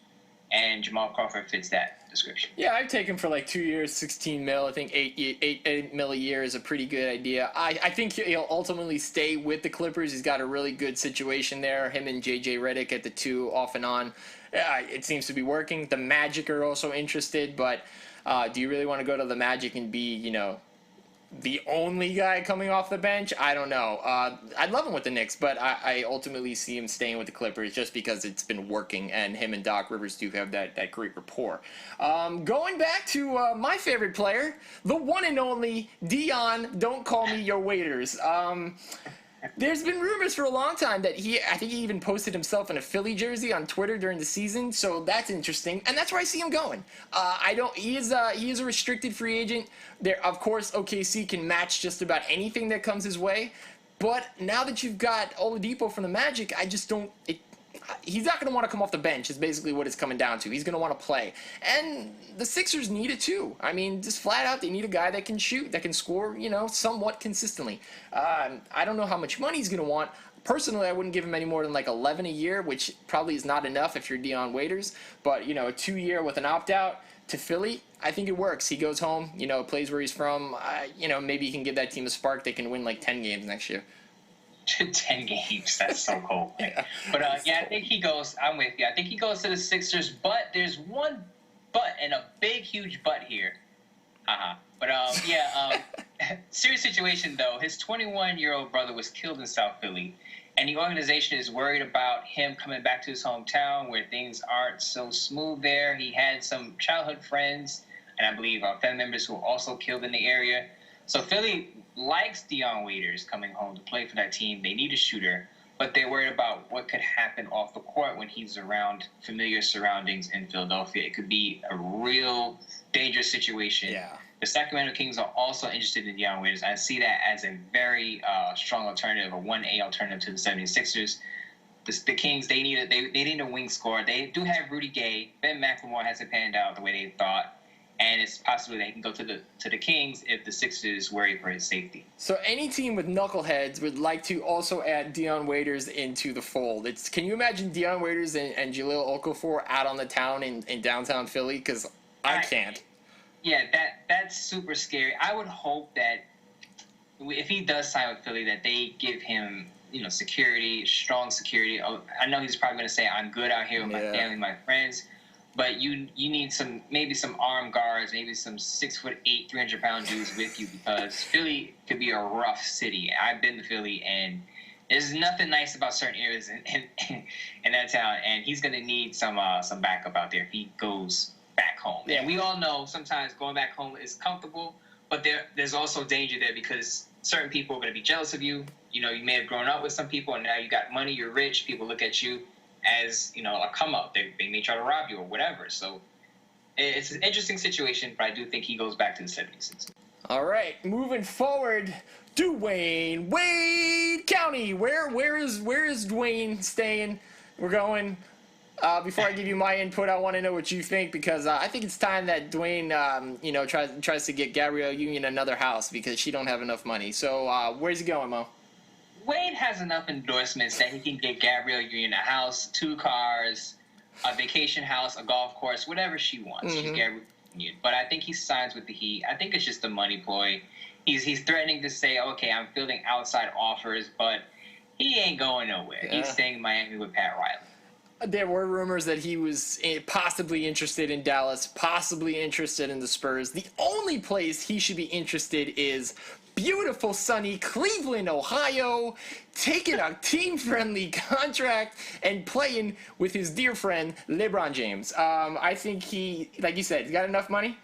And Jamal Crawford fits that description. Yeah, I'd take him for like 2 years, 16 mil. I think 8 mil a year is a pretty good idea. I think he'll ultimately stay with the Clippers. He's got a really good situation there. Him and JJ Redick at the two off and on. It seems to be working. The Magic are also interested, but do you really want to go to the Magic and be, the only guy coming off the bench? I don't know. I'd love him with the Knicks, but I ultimately see him staying with the Clippers just because it's been working, and him and Doc Rivers do have that great rapport. Going back to my favorite player, the one and only Dion, don't call me your waiters. There's been rumors for a long time that I think he even posted himself in a Philly jersey on Twitter during the season, so that's interesting, and that's where I see him going. He is a restricted free agent. There, of course, OKC can match just about anything that comes his way, but now that you've got Oladipo from the Magic, I just don't. He's not going to want to come off the bench is basically what it's coming down to. He's going to want to play. And the Sixers need it too. I mean, just flat out, they need a guy that can shoot, that can score, somewhat consistently. I don't know how much money he's going to want. Personally, I wouldn't give him any more than like 11 a year, which probably is not enough if you're Dion Waiters. But, a 2-year with an opt-out to Philly, I think it works. He goes home, plays where he's from. Maybe he can give that team a spark. They can win like 10 games next year. 10 games. That's so cold. Yeah. But I think he goes. I'm with you. I think he goes to the Sixers. But there's one but and a big, huge but here. But serious situation though. His 21-year-old brother was killed in South Philly, and the organization is worried about him coming back to his hometown where things aren't so smooth there. He had some childhood friends, and I believe family members who were also killed in the area. So Philly likes Dion Waiters coming home to play for that team. They need a shooter, but they're worried about what could happen off the court when he's around familiar surroundings in Philadelphia. It could be a real dangerous situation. Yeah. The Sacramento Kings are also interested in Dion Waiters. I see that as a very strong alternative, a 1A alternative to the 76ers. The Kings, they need a wing scorer. They do have Rudy Gay. Ben McLemore hasn't panned out the way they thought. And it's possible they can go to the Kings if the Sixers worry for his safety. So any team with knuckleheads would like to also add Dion Waiters into the fold. Can you imagine Dion Waiters and Jahlil Okafor out on the town in downtown Philly? Because I can't. Yeah, that's super scary. I would hope that if he does sign with Philly, that they give him security, strong security. I know he's probably going to say, "I'm good out here with my family, my friends." but you need maybe some armed guards, maybe some 6'8", 300-pound dudes with you, because Philly could be a rough city. I've been to Philly, and there's nothing nice about certain areas in that town, and he's gonna need some backup out there if he goes back home. Yeah. And we all know sometimes going back home is comfortable, but there's also danger there, because certain people are gonna be jealous of you. You know, you may have grown up with some people, and now you got money, you're rich. People look at you as, you know, a come up. They may try to rob you or whatever. So it's an interesting situation, but I do think he goes back to the 76ers. All right, moving forward, Dwayne Wade County. Where is Dwayne staying? We're going. Before I give you my input, I want to know what you think, because I think it's time that Dwayne, tries to get Gabrielle Union another house, because she don't have enough money. So where's he going, Mo? Wade has enough endorsements that he can get Gabrielle Union a house, 2 cars, a vacation house, a golf course, whatever she wants. Mm-hmm. She's Gabrielle Union. But I think he signs with the Heat. I think it's just a money ploy. He's threatening to say, okay, I'm fielding outside offers, but he ain't going nowhere. Yeah. He's staying in Miami with Pat Riley. There were rumors that he was possibly interested in Dallas, possibly interested in the Spurs. The only place he should be interested is beautiful, sunny Cleveland, Ohio, taking a team-friendly contract and playing with his dear friend LeBron James. I think he, like you said, he's got enough money.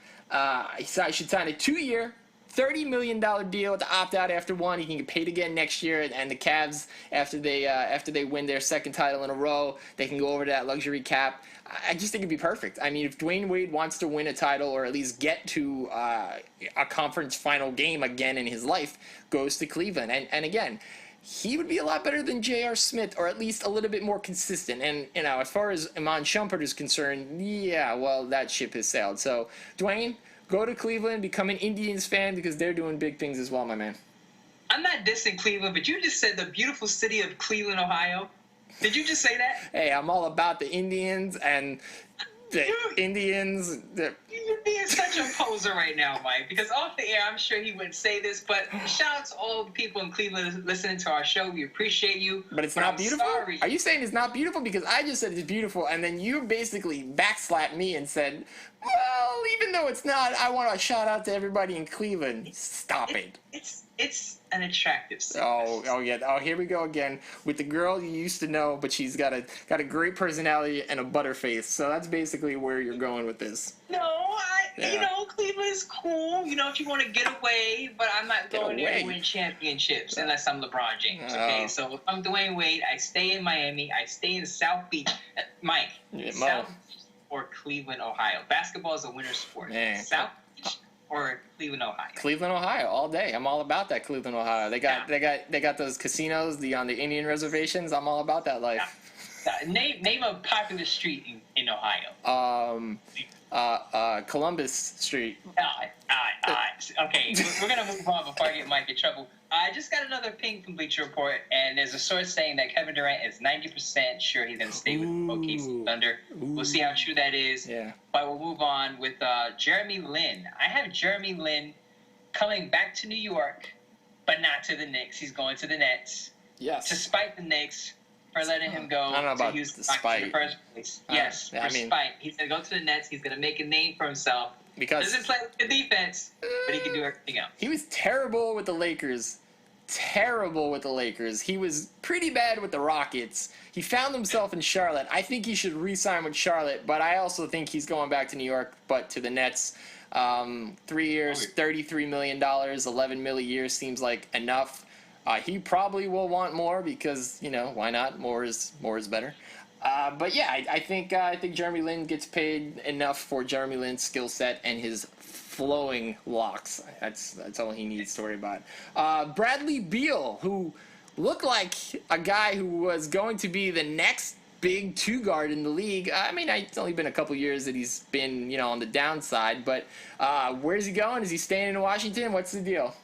He should sign a 2-year, $30 million deal to opt out after one. He can get paid again next year, and the Cavs, after they win their second title in a row, they can go over to that luxury cap. I just think it'd be perfect. I mean, if Dwayne Wade wants to win a title, or at least get to a conference final game again in his life, goes to Cleveland. And again, he would be a lot better than J.R. Smith, or at least a little bit more consistent. And, you know, as far as Iman Shumpert is concerned, yeah, well, that ship has sailed. So, Dwayne, go to Cleveland, become an Indians fan, because they're doing big things as well, my man. I'm not dissing Cleveland, but you just said the beautiful city of Cleveland, Ohio. Did you just say that? Hey, I'm all about the Indians and the Indians. You're being such a poser right now, Mike, because off the air, I'm sure he wouldn't say this, but shout out to all the people in Cleveland listening to our show. We appreciate you. But it's not beautiful? Sorry. Are you saying it's not beautiful? Because I just said it's beautiful, and then you basically backslapped me and said, well, even though it's not, I want to shout out to everybody in Cleveland. Stop it. It's an attractive city. Oh yeah. Oh, here we go again with the girl you used to know, but she's got a great personality and a butterface. So that's basically where you're going with this. No, Cleveland's cool. You know, if you want to get away, but I'm not going there to win championships unless I'm LeBron James. Okay, so if I'm Dwayne Wade, I stay in Miami. I stay in South Beach. Mike, South Beach or Cleveland, Ohio. Basketball is a winter sport. Man. South Beach or Cleveland, Ohio. Cleveland, Ohio, all day. I'm all about that. Cleveland, Ohio. They got those casinos, on the Indian reservations. I'm all about that life. Yeah. Name a popular street in Ohio. Columbus Street. All right. Okay, we're going to move on before I get Mike in trouble. I just got another ping from Bleacher Report, and there's a source saying that Kevin Durant is 90% sure he's going to stay with OKC Thunder. We'll see how true that is. Yeah. But we'll move on with Jeremy Lin. I have Jeremy Lin coming back to New York, but not to the Knicks. He's going to the Nets. Yes. To spite the Knicks for letting him go. I don't know about the spite. in the first place. Yes, spite. He's going to go to the Nets. He's going to make a name for himself. Because doesn't play with the defense, but he can do everything else. He was terrible with the Lakers. He was pretty bad with the Rockets. He found himself in Charlotte. I think he should re-sign with Charlotte, but I also think he's going back to New York, but to the Nets. 3 years, $33 million, $11 million a year seems like enough. He probably will want more because, why not? More is better. But yeah, I think Jeremy Lin gets paid enough for Jeremy Lin's skill set and his flowing locks. That's all he needs to worry about. Bradley Beal, who looked like a guy who was going to be the next big 2-guard in the league. I mean, it's only been a couple years that he's been, on the downside. But where's he going? Is he staying in Washington? What's the deal?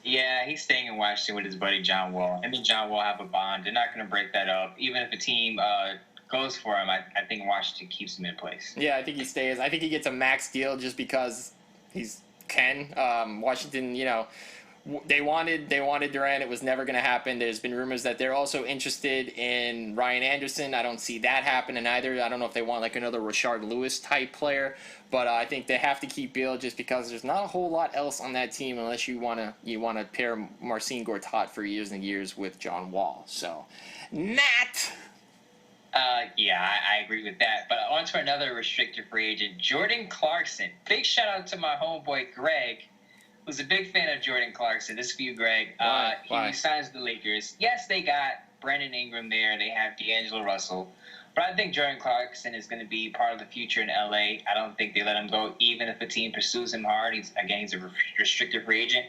Yeah, he's staying in Washington with his buddy John Wall. Him and John Wall have a bond. They're not going to break that up. Even if a team goes for him, I think Washington keeps him in place. Yeah, I think he stays. I think he gets a max deal just because he's Ken. Washington, They wanted Durant. It was never going to happen. There's been rumors that they're also interested in Ryan Anderson. I don't see that happening either. I don't know if they want like another Rashard Lewis type player, but I think they have to keep Beal just because there's not a whole lot else on that team unless you wanna pair Marcin Gortat for years and years with John Wall. So, Nat. Yeah, I agree with that. But on to another restricted free agent, Jordan Clarkson. Big shout out to my homeboy Greg, who's a big fan of Jordan Clarkson. This is for you, Greg. Why? He signs the Lakers. Yes, they got Brandon Ingram there. They have D'Angelo Russell. But I think Jordan Clarkson is going to be part of the future in LA. I don't think they let him go, even if a team pursues him hard. He's a restricted free agent.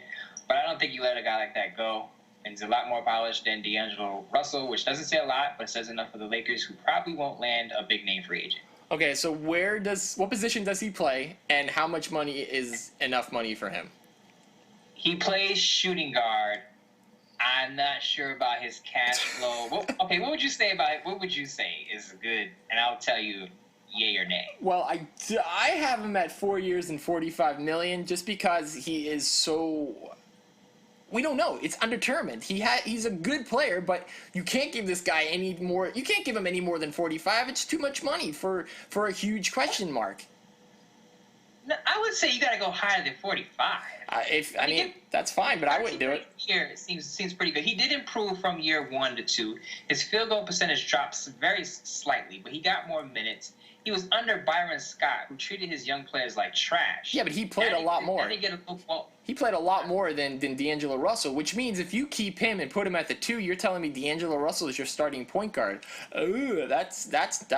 But I don't think you let a guy like that go. And he's a lot more polished than D'Angelo Russell, which doesn't say a lot, but says enough for the Lakers, who probably won't land a big-name free agent. Okay, so what position does he play, and how much money is enough money for him? He plays shooting guard. I'm not sure about his cash flow. What would you say about it? What would you say is good? And I'll tell you yay or nay. Well, I have him at 4 years and $45 million just because he is so... We don't know. It's undetermined. He's a good player, but you can't give this guy any more. You can't give him any more than 45. It's too much money for a huge question mark. No, I would say you got to go higher than 45. That's fine, but I wouldn't do it. Here seems pretty good. He did improve from year 1 to 2. His field goal percentage drops very slightly, but he got more minutes. He was under Byron Scott, who treated his young players like trash. Yeah, but he played a lot more. He played a lot more than D'Angelo Russell, which means if you keep him and put him at the 2, you're telling me D'Angelo Russell is your starting point guard. Ooh, that's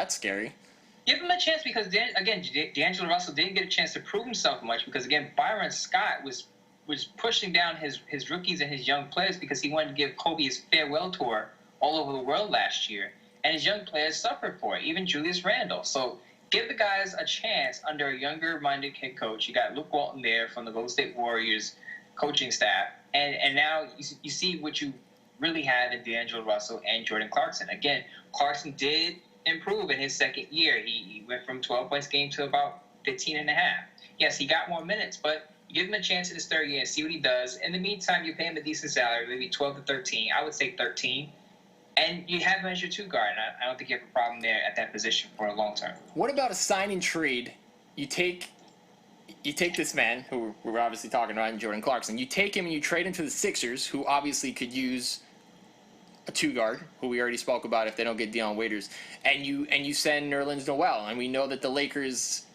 scary. Give him a chance because, again, D'Angelo Russell didn't get a chance to prove himself much because, again, Byron Scott was pushing down his rookies and his young players because he wanted to give Kobe his farewell tour all over the world last year. And his young players suffered for it, even Julius Randle. So give the guys a chance under a younger-minded head coach. You got Luke Walton there from the Golden State Warriors coaching staff. And now you see what you really have in D'Angelo Russell and Jordan Clarkson. Again, Clarkson did improve in his second year. He went from 12 points a game to about 15 and a half. Yes, he got more minutes, but you give him a chance in his third year and see what he does. In the meantime, you pay him a decent salary, maybe 12 to 13. I would say 13. And you have him as your 2 guard. And I don't think you have a problem there at that position for a long term. What about a sign and trade? You take this man, who we're obviously talking about, Jordan Clarkson. You take him and you trade him to the Sixers, who obviously could use a 2 guard, who we already spoke about if they don't get Dion Waiters, and you send Nerlens Noel, and we know that the Lakers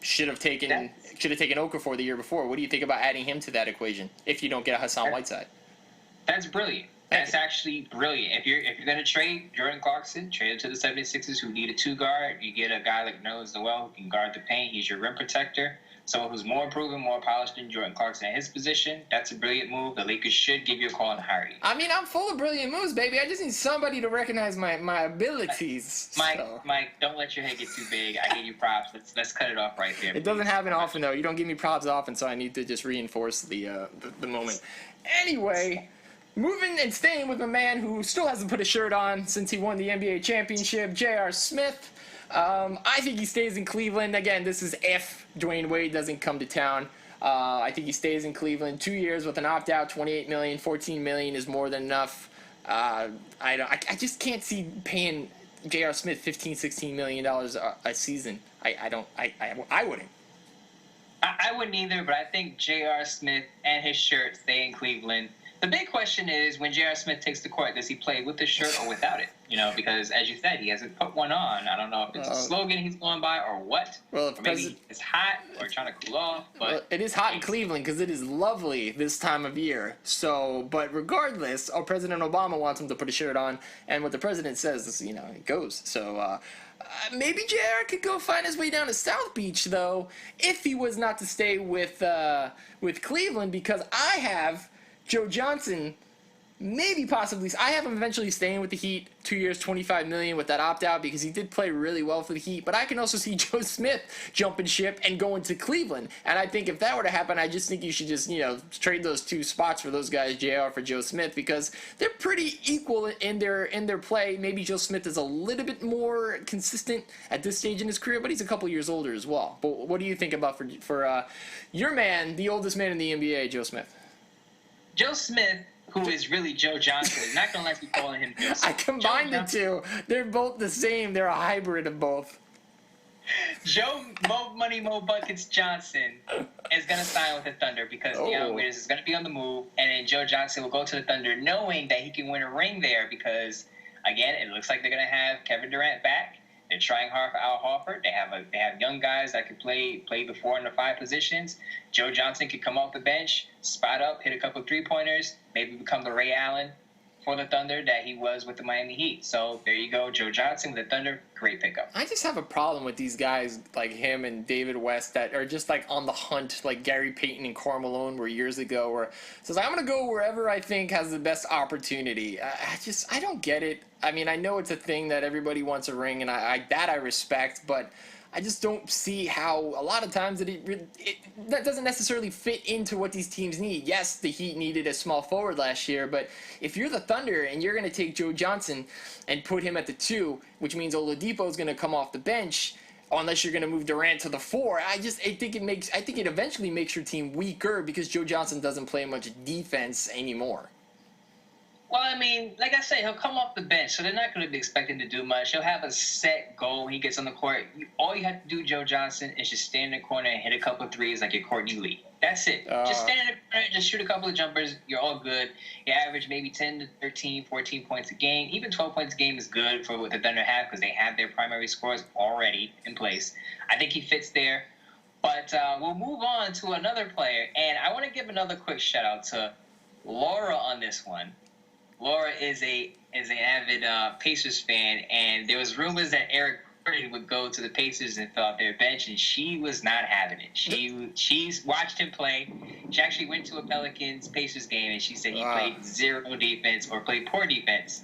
should have taken Okafor the year before. What do you think about adding him to that equation if you don't get a Hassan Whiteside? That's brilliant. That's actually brilliant. If you're going to trade Jordan Clarkson, trade him to the 76ers who need a 2 guard. You get a guy like Nerlens Noel who can guard the paint. He's your rim protector. Someone who's more proven, more polished than Jordan Clarkson at his position. That's a brilliant move. The Lakers should give you a call and hire you. I mean, I'm full of brilliant moves, baby. I just need somebody to recognize my abilities. Mike, don't let your head get too big. I give you props. Let's cut it off right there. It doesn't happen often, though. You don't give me props often, so I need to just reinforce the moment. Anyway, moving and staying with a man who still hasn't put a shirt on since he won the NBA championship, J.R. Smith. I think he stays in Cleveland. Again, this is if Dwayne Wade doesn't come to town. I think he stays in Cleveland 2 years with an opt-out, $28 million, $14 million is more than enough. I just can't see paying J.R. Smith $15-16 million a season. I wouldn't. I wouldn't either, but I think J.R. Smith and his shirt stay in Cleveland. The big question is, when J.R. Smith takes the court, does he play with the shirt or without it? Because, as you said, he hasn't put one on. I don't know if it's a slogan he's going by or what. Well, or maybe it's hot or trying to cool off. But it is hot in Cleveland because it is lovely this time of year. So, but regardless, President Obama wants him to put a shirt on, and what the president says, it goes. So, maybe JR could go find his way down to South Beach, though, if he was not to stay with Cleveland, because I have Joe Johnson, maybe possibly. I have him eventually staying with the Heat, 2 years, $25 million with that opt-out because he did play really well for the Heat. But I can also see Joe Smith jumping ship and going to Cleveland. And I think if that were to happen, I just think you should just, trade those 2 spots for those guys, JR for Joe Smith, because they're pretty equal in their play. Maybe Joe Smith is a little bit more consistent at this stage in his career, but he's a couple years older as well. But what do you think about for your man, the oldest man in the NBA, Joe Smith? Joe Smith, who is really Joe Johnson, is not going to let you calling him Joe Smith. I combined the two. They're both the same. They're a hybrid of both. Joe Mo Money Mo Buckets Johnson is going to sign with the Thunder because Deion Waiters is going to be on the move, and then Joe Johnson will go to the Thunder knowing that he can win a ring there because, again, it looks like they're going to have Kevin Durant back. They're trying hard for Al Horford. They have young guys that can play the 4 and the 5 positions. Joe Johnson can come off the bench, spot up, hit a couple of 3-pointers, maybe become the Ray Allen for the Thunder that he was with the Miami Heat. So there you go, Joe Johnson with the Thunder, great pickup. I just have a problem with these guys like him and David West that are just like on the hunt, like Gary Payton and Karl Malone were years ago, where it says I'm going to go wherever I think has the best opportunity. I don't get it. I mean, I know it's a thing that everybody wants a ring, and I respect, but I just don't see how a lot of times that doesn't necessarily fit into what these teams need. Yes, the Heat needed a small forward last year, but if you're the Thunder and you're going to take Joe Johnson and put him at the 2, which means Oladipo is going to come off the bench, unless you're going to move Durant to the 4, I think it eventually makes your team weaker because Joe Johnson doesn't play much defense anymore. Well, I mean, like I said, he'll come off the bench, so they're not going to be expecting to do much. He'll have a set goal when he gets on the court. All you have to do, Joe Johnson, is just stand in the corner and hit a couple of threes like your Courtney Lee. That's it. Just stand in the corner, just shoot a couple of jumpers. You're all good. You average maybe 10 to 13, 14 points a game. Even 12 points a game is good for what the Thunder have because they have their primary scores already in place. I think he fits there. But we'll move on to another player, and I want to give another quick shout-out to Laura on this one. Laura is an avid Pacers fan, and there was rumors that Eric Gordon would go to the Pacers and fill out their bench, and she was not having it. She's watched him play. She actually went to a Pelicans-Pacers game, and she said he played zero defense or played poor defense.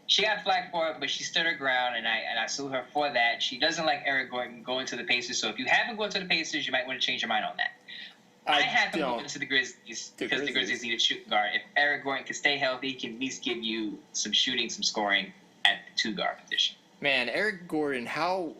She got flack for it, but she stood her ground, and I salute her for that. She doesn't like Eric Gordon going to the Pacers, so if you haven't gone to the Pacers, you might want to change your mind on that. I have him going to the Grizzlies because the Grizzlies need a shooting guard. If Eric Gordon can stay healthy, he can at least give you some shooting, some scoring at the 2-guard position. Man, Eric Gordon, how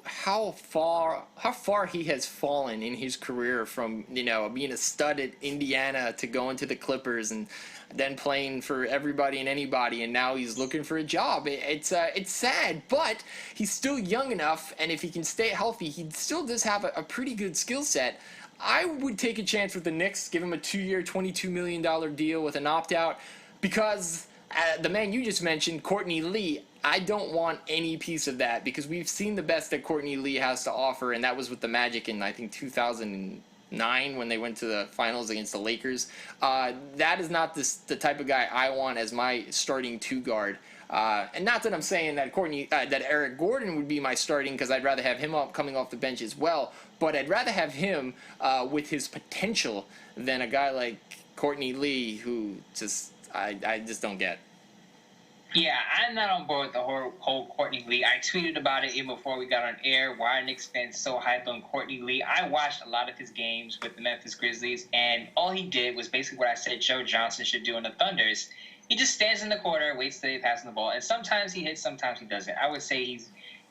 far he has fallen in his career from, being a stud at Indiana to going to the Clippers and then playing for everybody and anybody, and now he's looking for a job. It's sad, but he's still young enough, and if he can stay healthy, he still does have a pretty good skill set. I would take a chance with the Knicks, give him a 2-year, $22 million deal with an opt-out, because the man you just mentioned, Courtney Lee, I don't want any piece of that because we've seen the best that Courtney Lee has to offer, and that was with the Magic in, I think, 2009 when they went to the finals against the Lakers. That is not the type of guy I want as my starting 2-guard. And not that I'm saying that that Eric Gordon would be my starting, because I'd rather have him coming off the bench as well. But I'd rather have him with his potential than a guy like Courtney Lee, who I just don't get. Yeah, I'm not on board with the whole Courtney Lee. I tweeted about it even before we got on air. Why are Knicks fans so hyped on Courtney Lee? I watched a lot of his games with the Memphis Grizzlies, and all he did was basically what I said Joe Johnson should do on the Thunders. He just stands in the corner, waits till they pass him the ball, and sometimes he hits, sometimes he doesn't. I would say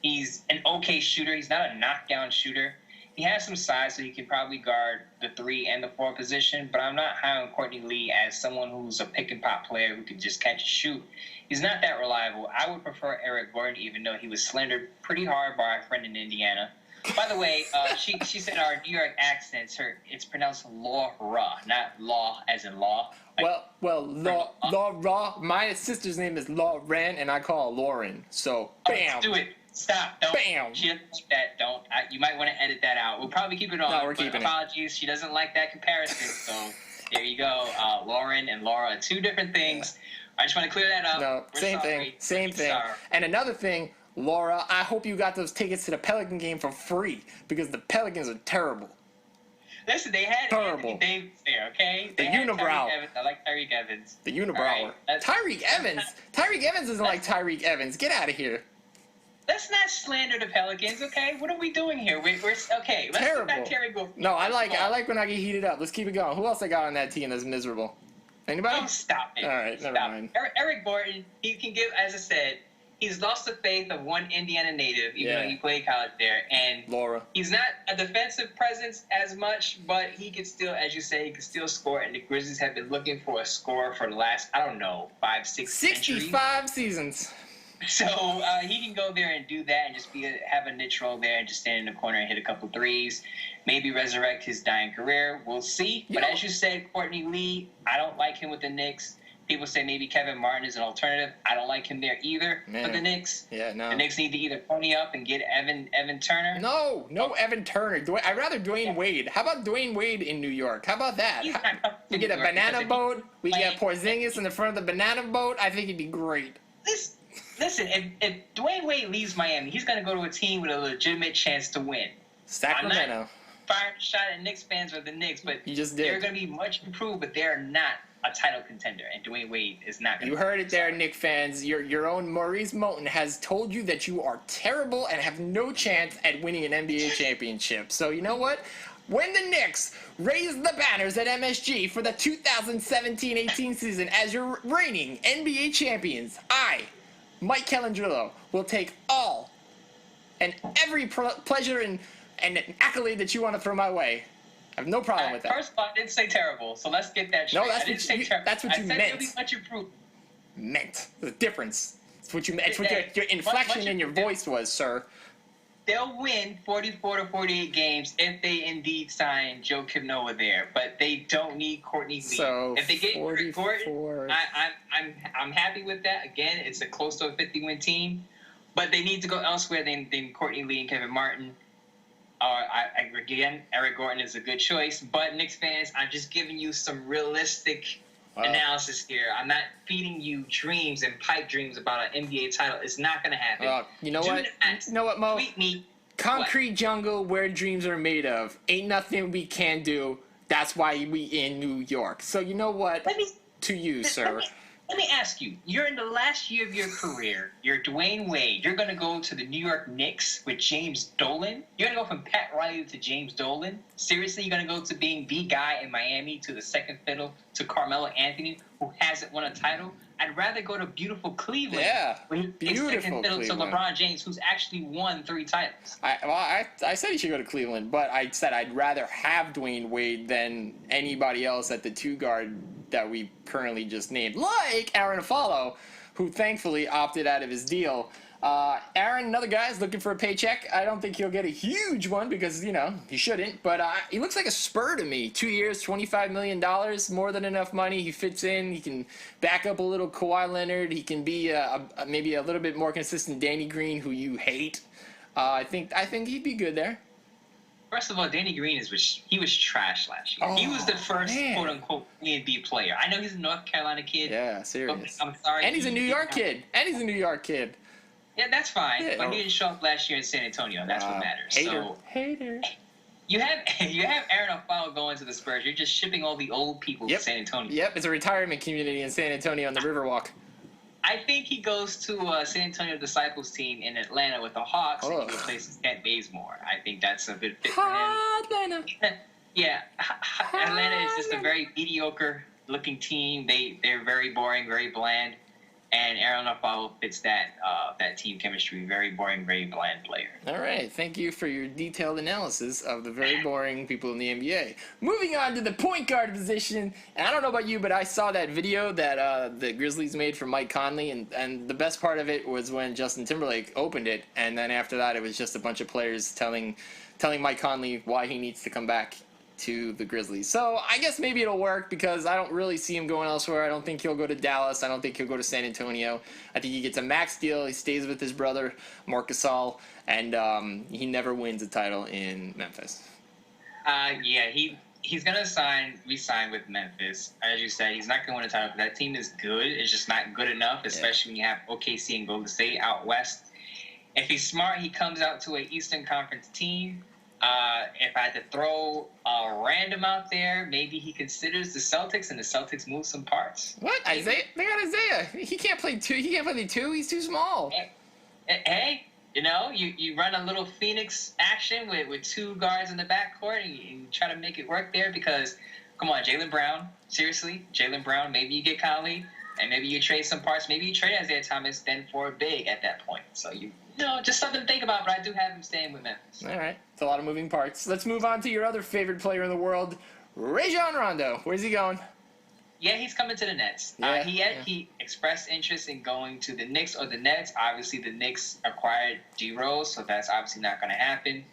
he's an okay shooter. He's not a knockdown shooter. He has some size, so he can probably guard the 3 and the 4 position, but I'm not high on Courtney Lee as someone who's a pick-and-pop player who can just catch and shoot. He's not that reliable. I would prefer Eric Gordon, even though he was slandered pretty hard by our friend in Indiana. By the way, she said our New York accents, it's pronounced Laura, not law as in law. Laura. My sister's name is Lauren, and I call her Lauren. So, bam. Do it. Stop. Don't. Bam. She doesn't like that. Don't. You might want to edit that out. We'll probably keep it on. No, we're keeping it. Apologies. She doesn't like that comparison. So there you go. Lauren and Laura, 2 different things. I just want to clear that up. No, same thing. Sorry. And another thing, Laura, I hope you got those tickets to the Pelican game for free because the Pelicans are terrible. Listen, they had terrible. Anthony Davis there, okay? The unibrow. I like Tyreek Evans. The unibrow. Right, Tyreek Evans. Tyreek Evans isn't like Tyreek Evans. Get out of here. Let's not slander the Pelicans, okay? What are we doing here? We're okay. Let's terrible. get back Terry Gould. No, I like when I get heated up. Let's keep it going. Who else I got on that team that's miserable? Anybody? Oh, stop it. All right, never mind. Eric Gordon, he can give, as I said, he's lost the faith of one Indiana native, even Yeah. though he played college there. And Laura. he's not a defensive presence as much, but he can still, as you say, he can still score. And the Grizzlies have been looking for a scorer for the last, 5, 6 65 seasons. So he can go there and do that and just have a niche role there and just stand in the corner and hit a couple threes. Maybe resurrect his dying career. We'll see. But as you said, Courtney Lee, I don't like him with the Knicks. People say maybe Kevin Martin is an alternative. I don't like him there either for the Knicks. Yeah, no. The Knicks need to either pony up and get Evan Turner. No Evan Turner. I'd rather Dwayne Wade. How about Dwayne Wade in New York? How about that? We get a banana boat. We get Porzingis in the front of the banana boat. I think he'd be great. Listen, if Dwayne Wade leaves Miami, he's going to go to a team with a legitimate chance to win. Sacramento. I'm not firing a shot at Knicks fans or the Knicks, but you just did. They're going to be much improved, but they're not a title contender, and Dwayne Wade is not going to. You heard it there, Knicks fans. Your own Maurice Moulton has told you that you are terrible and have no chance at winning an NBA championship. So you know what? When the Knicks raise the banners at MSG for the 2017-18 season as your reigning NBA champions, I, Mike Calandrillo, will take all and every pleasure and accolade that you want to throw my way. I have no problem with that. First of all, I didn't say terrible, so let's get that straight. No, that's what you meant. It'll be much improved. Meant. The difference. It's what you meant. It's what your inflection in your voice was, sir. They'll win 44 to 48 games if they indeed sign Joakim Noah there, but they don't need Courtney Lee. So if they get Eric Gordon, I'm happy with that. Again, it's a close to a 50-win team, but they need to go elsewhere than Courtney Lee and Kevin Martin. Again, Eric Gordon is a good choice, but Knicks fans, I'm just giving you some realistic analysis here. I'm not feeding you dreams and pipe dreams about an NBA title. It's not going to happen. You know what? You know what, Mo? Concrete jungle where dreams are made of. Ain't nothing we can do. That's why we in New York. So you know what? To you, sir. Let me ask you. You're in the last year of your career. You're Dwayne Wade. You're going to go to the New York Knicks with James Dolan. You're going to go from Pat Riley to James Dolan. Seriously, you're going to go to being the guy in Miami to the second fiddle to Carmelo Anthony, who hasn't won a title? I'd rather go to beautiful Cleveland. Yeah, beautiful second fiddle to LeBron James, who's actually won 3 titles. I said he should go to Cleveland, but I said I'd rather have Dwayne Wade than anybody else at the 2 guard that we currently just named, like Aaron Aflalo, who thankfully opted out of his deal. Aaron, another guy, is looking for a paycheck. I don't think he'll get a huge one because, he shouldn't. But he looks like a Spur to me. 2 years, $25 million, more than enough money. He fits in. He can back up a little Kawhi Leonard. He can be maybe a little bit more consistent Danny Green, who you hate. I think he'd be good there. First of all, Danny Green he was trash last year. He was the first quote-unquote NBA player. I know he's a North Carolina kid. Yeah, serious. I'm sorry. And he's a New York kid. Yeah, that's fine. Yeah, but he didn't show up last year in San Antonio. That's what matters. Hater. You have Aaron Aflalo going to the Spurs. You're just shipping all the old people to San Antonio. Yep, it's a retirement community in San Antonio on the Riverwalk. I think he goes to San Antonio Disciples team in Atlanta with the Hawks and he replaces Kent Bazemore. I think that's a good fit for him. Atlanta. Yeah, Atlanta is just a very mediocre-looking team. They're very boring, very bland. And Aaron Aflalo fits that team chemistry. Very boring, very bland player. All right. Thank you for your detailed analysis of the very boring people in the NBA. Moving on to the point guard position. And I don't know about you, but I saw that video that the Grizzlies made for Mike Conley. And the best part of it was when Justin Timberlake opened it. And then after that, it was just a bunch of players telling Mike Conley why he needs to come back to the Grizzlies. So I guess maybe it'll work because I don't really see him going elsewhere. I don't think he'll go to Dallas. I don't think he'll go to San Antonio. I think he gets a max deal. He stays with his brother, Marc Gasol, and he never wins a title in Memphis. He's going to re-sign with Memphis. As you said, he's not going to win a title. That team is good. It's just not good enough, especially when you have OKC and Golden State out west. If he's smart, he comes out to an Eastern Conference team. If I had to throw a random out there, maybe he considers the Celtics, and the Celtics move some parts. What? Maybe. Isaiah? They got Isaiah. He can't play 2. He can't play the 2. He's too small. Hey, you run a little Phoenix action with 2 guards in the backcourt, and you try to make it work there because, come on, Jaylen Brown. Seriously, Jaylen Brown. Maybe you get Conley. And maybe you trade some parts. Maybe you trade Isaiah Thomas then for a big at that point. So just something to think about. But I do have him staying with Memphis. All right, it's a lot of moving parts. Let's move on to your other favorite player in the world, Rajon Rondo. Where's he going? Yeah, he's coming to the Nets. Yeah, He expressed interest in going to the Knicks or the Nets. Obviously, the Knicks acquired D Rose, so that's obviously not going to happen.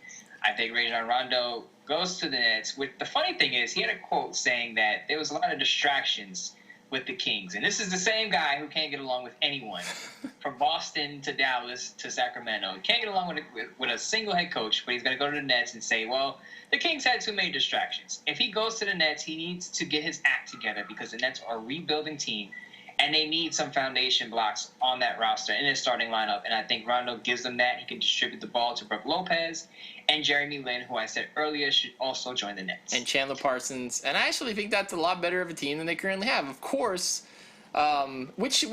I think Rajon Rondo goes to the Nets. The funny thing is, he had a quote saying that there was a lot of distractions with the Kings. And this is the same guy who can't get along with anyone, from Boston to Dallas to Sacramento. He can't get along with a single head coach, but he's going to go to the Nets and say, well, the Kings had too many distractions. If he goes to the Nets, he needs to get his act together because the Nets are a rebuilding team, and they need some foundation blocks on that roster in his starting lineup. And I think Rondo gives them that. He can distribute the ball to Brook Lopez and Jeremy Lin, who I said earlier should also join the Nets. And Chandler Parsons. And I actually think that's a lot better of a team than they currently have. Of course, which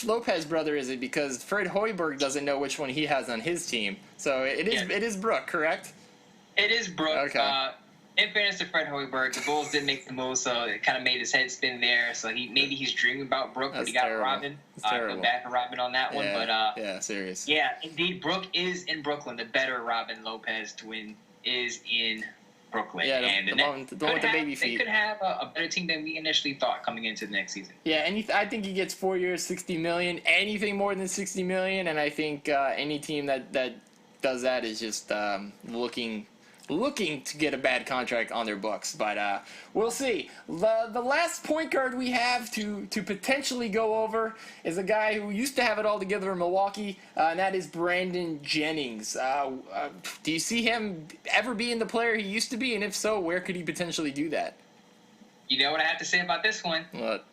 Lopez brother is it? Because Fred Hoiberg doesn't know which one he has on his team. So it is Brook, correct? It is Brook. Okay. In fairness to Fred Hoiberg, the Bulls didn't make the move, so it kind of made his head spin there. So maybe he's dreaming about Brook, but he got terrible. Robin. Terrible. Go back to Robin on that one. But yeah, serious. Yeah, indeed, Brook is in Brooklyn. The better Robin Lopez twin is in Brooklyn. Yeah, and the one with the baby feet. They could have a better team than we initially thought coming into the next season. Yeah, and I think he gets 4 years, $60 million. Anything more than $60 million, and I think any team that does that is just looking to get a bad contract on their books. But we'll see. The last point guard we have to potentially go over is a guy who used to have it all together in Milwaukee, and that is Brandon Jennings. Do you see him ever being the player he used to be? And if so, where could he potentially do that? You know what I have to say about this one? What?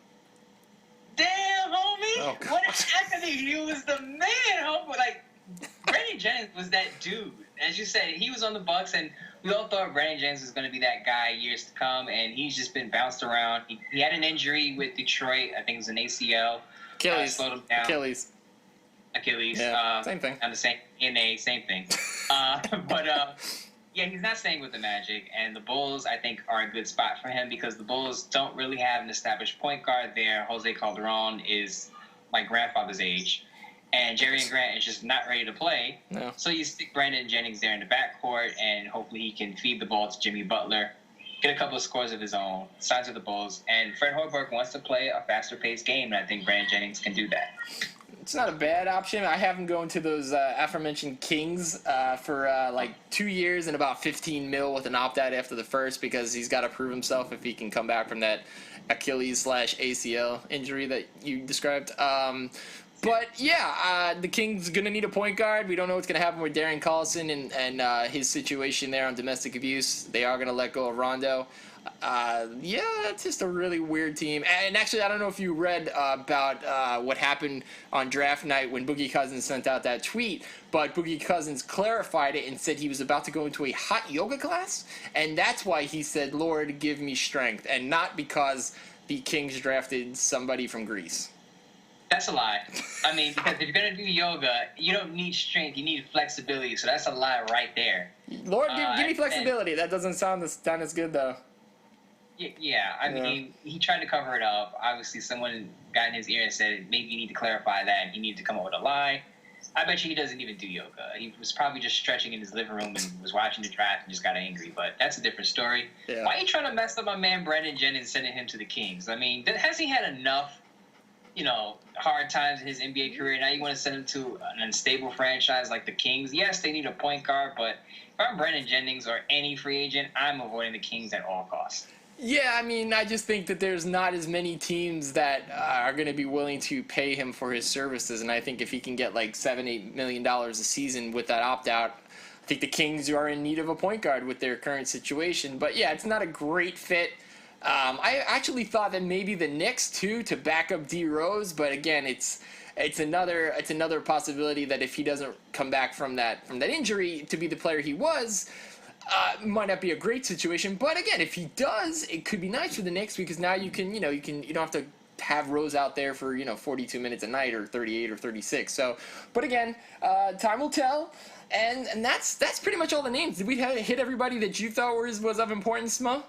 Damn, homie! Oh, what is happening? He was the man, homie. Like, Brandon Jennings was that dude. As you said, he was on the Bucks, and we all thought Brandon Jennings was going to be that guy years to come, and he's just been bounced around. He had an injury with Detroit. I think it was an ACL. Achilles. Slowed him down. Achilles. Yeah, same thing. On the same thing. Yeah, he's not staying with the Magic, and the Bulls, I think, are a good spot for him because the Bulls don't really have an established point guard there. Jose Calderon is my grandfather's age. And Jerry Grant is just not ready to play. No. So you stick Brandon Jennings there in the backcourt, and hopefully he can feed the ball to Jimmy Butler, get a couple of scores of his own, signs of the Bulls. And Fred Hoiberg wants to play a faster-paced game, and I think Brandon Jennings can do that. It's not a bad option. I have him going to those aforementioned Kings for like 2 years and about $15 million with an opt-out after the first because he's got to prove himself if he can come back from that Achilles/ACL injury that you described. But, yeah, the Kings going to need a point guard. We don't know what's going to happen with Darren Collison and his situation there on domestic abuse. They are going to let go of Rondo. Yeah, it's just a really weird team. And actually, I don't know if you read about what happened on draft night when Boogie Cousins sent out that tweet, but Boogie Cousins clarified it and said he was about to go into a hot yoga class, and that's why he said, Lord, give me strength, and not because the Kings drafted somebody from Greece. That's a lie. I mean, because if you're going to do yoga, you don't need strength. You need flexibility. So that's a lie right there. Lord, give me flexibility. That doesn't sound as good, though. Yeah. I mean, he tried to cover it up. Obviously, someone got in his ear and said, maybe you need to clarify that, and he needed to come up with a lie. I bet you he doesn't even do yoga. He was probably just stretching in his living room and was watching the draft and just got angry. But that's a different story. Yeah. Why are you trying to mess up my man Brandon Jennings and sending him to the Kings? I mean, has he had enough hard times in his NBA career? Now you want to send him to an unstable franchise like the Kings? Yes, they need a point guard, but if I'm Brandon Jennings or any free agent, I'm avoiding the Kings at all costs. Yeah, I mean, I just think that there's not as many teams that are going to be willing to pay him for his services, and I think if he can get like $7-8 million a season with that opt-out, I think the Kings are in need of a point guard with their current situation. But yeah, it's not a great fit. I actually thought that maybe the Knicks too to back up D Rose, but again, it's another possibility that if he doesn't come back from that injury to be the player he was, might not be a great situation. But again, if he does, it could be nice for the Knicks because now you don't have to have Rose out there for 42 minutes a night or 38 or 36. So, but again, time will tell. And that's pretty much all the names. Did we hit everybody that you thought was of importance, Smo?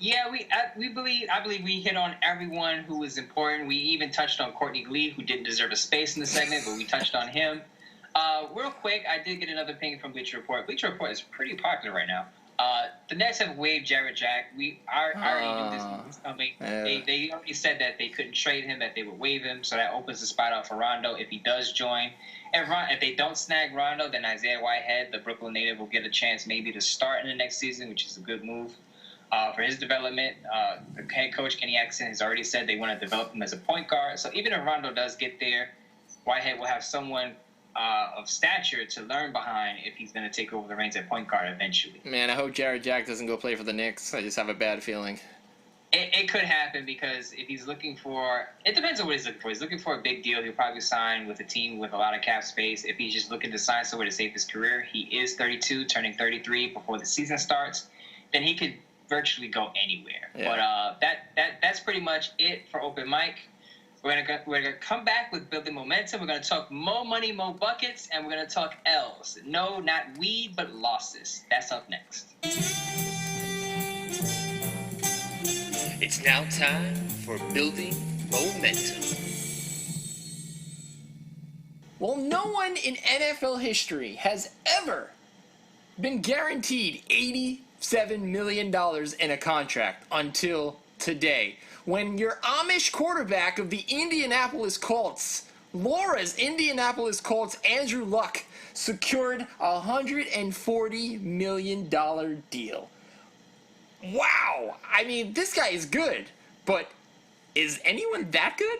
Yeah, I believe we hit on everyone who was important. We even touched on Courtney Glee, who didn't deserve a space in the segment, but we touched on him. Real quick, I did get another ping from Bleacher Report. Bleacher Report is pretty popular right now. The Nets have waived Jarrett Jack. I already knew this was coming. They already said that they couldn't trade him, that they would waive him, so that opens the spot out for Rondo if he does join. If they don't snag Rondo, then Isaiah Whitehead, the Brooklyn native, will get a chance maybe to start in the next season, which is a good move. For his development, the head coach, Kenny Atkinson, has already said they want to develop him as a point guard. So even if Rondo does get there, Whitehead will have someone of stature to learn behind if he's going to take over the reins at point guard eventually. Man, I hope Jarrett Jack doesn't go play for the Knicks. I just have a bad feeling. It could happen because if he's looking for – it depends on what he's looking for. He's looking for a big deal. He'll probably sign with a team with a lot of cap space. If he's just looking to sign somewhere to save his career, he is 32, turning 33 before the season starts, then he could virtually go anywhere. Yeah. But that's pretty much it for Open Mic. We're gonna come back with building momentum. We're gonna talk more money, more buckets, and we're gonna talk L's. No, not weed, but losses. That's up next. It's now time for building momentum. Well, no one in NFL history has ever been guaranteed $87 million in a contract until today, when your Amish quarterback of the Indianapolis Colts, Laura's Indianapolis Colts, Andrew Luck, secured a $140 million deal. Wow! I mean, this guy is good, but is anyone that good?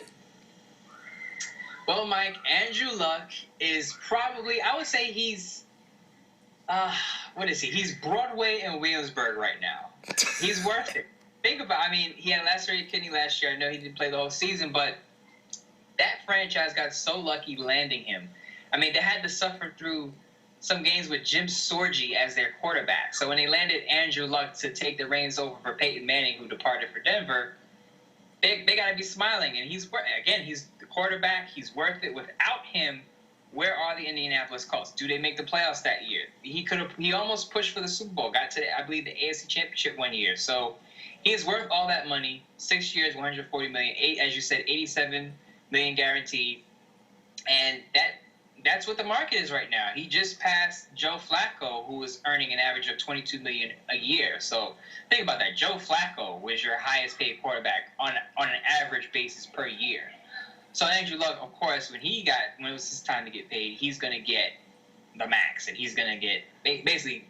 Well, Mike, Andrew Luck is probably, I would say he's, what is he? He's Broadway in Williamsburg right now. He's worth it. Think about, I mean, he had lacerated kidney last year. I know he didn't play the whole season, but that franchise got so lucky landing him. I mean, they had to suffer through some games with Jim Sorgi as their quarterback. So when they landed Andrew Luck to take the reins over for Peyton Manning, who departed for Denver, they got to be smiling. And he's the quarterback. He's worth it. Without him, where are the Indianapolis Colts? Do they make the playoffs that year? He almost pushed for the Super Bowl. Got to, I believe, the AFC Championship one year. So he is worth all that money. 6 years, $140 million. As you said, $87 million guaranteed. And that's what the market is right now. He just passed Joe Flacco, who was earning an average of $22 million a year. So think about that. Joe Flacco was your highest paid quarterback on an average basis per year. So Andrew Luck, of course, when it was his time to get paid, he's going to get the max, and he's going to get basically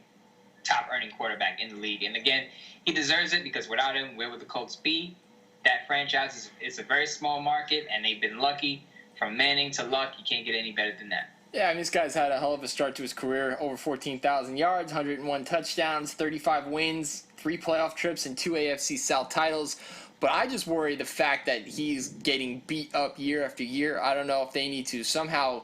top earning quarterback in the league. And again, he deserves it because without him, where would the Colts be? That franchise is a very small market, and they've been lucky. From Manning to Luck, you can't get any better than that. Yeah, I mean, this guy's had a hell of a start to his career. Over 14,000 yards, 101 touchdowns, 35 wins, 3 playoff trips, and 2 AFC South titles. But I just worry the fact that he's getting beat up year after year. I don't know if they need to somehow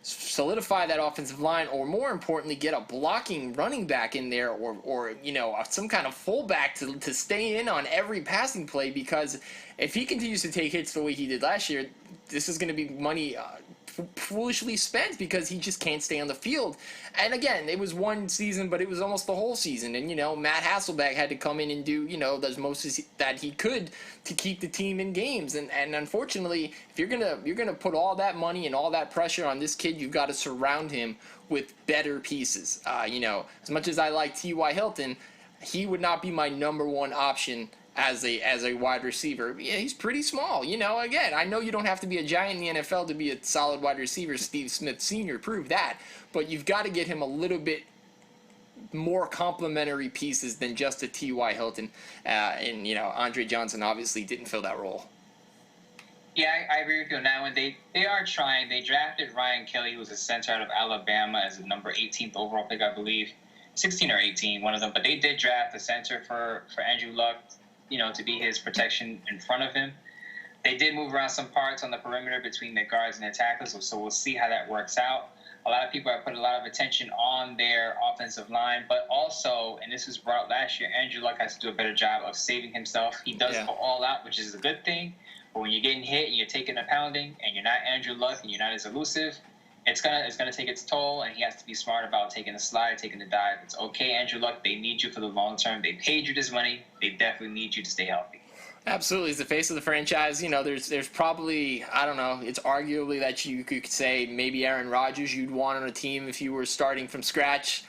solidify that offensive line, or more importantly, get a blocking running back in there, or some kind of fullback to stay in on every passing play, because if he continues to take hits the way he did last year, this is going to be money foolishly spent because he just can't stay on the field. And again, it was one season, but it was almost the whole season. And, Matt Hasselbeck had to come in and do, the most that he could to keep the team in games. And unfortunately, if you're gonna put all that money and all that pressure on this kid, you've got to surround him with better pieces. As much as I like T.Y. Hilton, he would not be my number one option as a wide receiver. Yeah, he's pretty small. Again, I know you don't have to be a giant in the NFL to be a solid wide receiver. Steve Smith Sr. proved that. But you've got to get him a little bit more complementary pieces than just a T.Y. Hilton. And Andre Johnson obviously didn't fill that role. Yeah, I agree with you on that one. They are trying. They drafted Ryan Kelly, who was a center out of Alabama, as a number 18th overall pick, I believe. 16 or 18, one of them. But they did draft a center for Andrew Luck, to be his protection in front of him. They did move around some parts on the perimeter between their guards and their tackles, so we'll see how that works out. A lot of people have put a lot of attention on their offensive line, but also, and this was brought up last year, Andrew Luck has to do a better job of saving himself. He does go all out, which is a good thing, but when you're getting hit and you're taking a pounding and you're not Andrew Luck and you're not as elusive, it's gonna take its toll, and he has to be smart about taking the slide, taking the dive. It's okay, Andrew Luck. They need you for the long term. They paid you this money. They definitely need you to stay healthy. Absolutely, as the face of the franchise, there's probably, I don't know, it's arguably that you could say maybe Aaron Rodgers you'd want on a team if you were starting from scratch.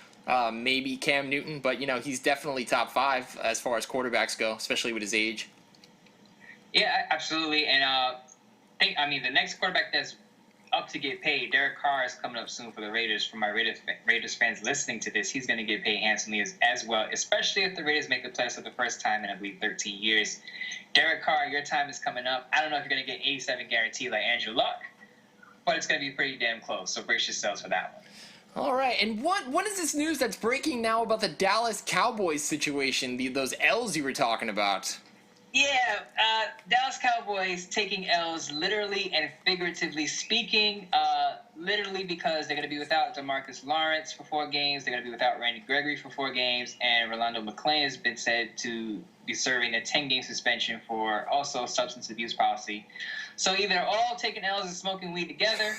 Maybe Cam Newton, but he's definitely top 5 as far as quarterbacks go, especially with his age. Yeah, absolutely, and the next quarterback that's up to get paid, Derek Carr is coming up soon for the Raiders. For my Raiders fans listening to this, he's going to get paid handsomely as well, especially if the Raiders make the playoffs for the first time in, I believe, 13 years. Derek Carr, your time is coming up. I don't know if you're going to get 87 guarantee like Andrew Luck, but it's going to be pretty damn close, so brace yourselves for that one. All right, and what is this news that's breaking now about the Dallas Cowboys situation, those L's you were talking about? Yeah, Dallas Cowboys taking L's literally and figuratively speaking. Literally because they're going to be without DeMarcus Lawrence for 4 games. They're going to be without Randy Gregory for 4 games. And Rolando McClain has been said to be serving a 10-game suspension for also substance abuse policy. So either they're all taking L's and smoking weed together,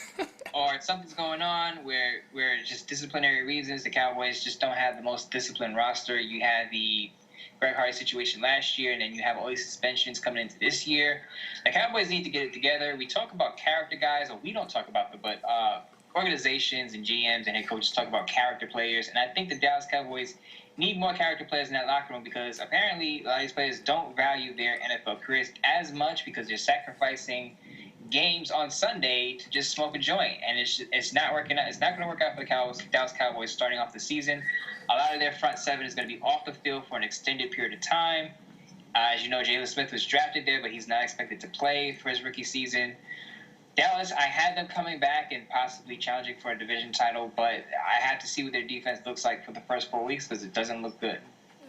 or something's going on where just disciplinary reasons, the Cowboys just don't have the most disciplined roster. You had the Greg Hardy situation last year, and then you have all these suspensions coming into this year. The Cowboys need to get it together. We talk about character guys, or we don't talk about them, but organizations and GMs and head coaches talk about character players, and I think the Dallas Cowboys need more character players in that locker room because apparently a lot of these players don't value their NFL careers as much because they're sacrificing games on Sunday to just smoke a joint, and it's not working out. It's not going to work out for the Dallas Cowboys starting off the season. A lot of their front 7 is going to be off the field for an extended period of time. As you know, Jalen Smith was drafted there, but he's not expected to play for his rookie season. Dallas, I had them coming back and possibly challenging for a division title, but I have to see what their defense looks like for the first 4 weeks because it doesn't look good.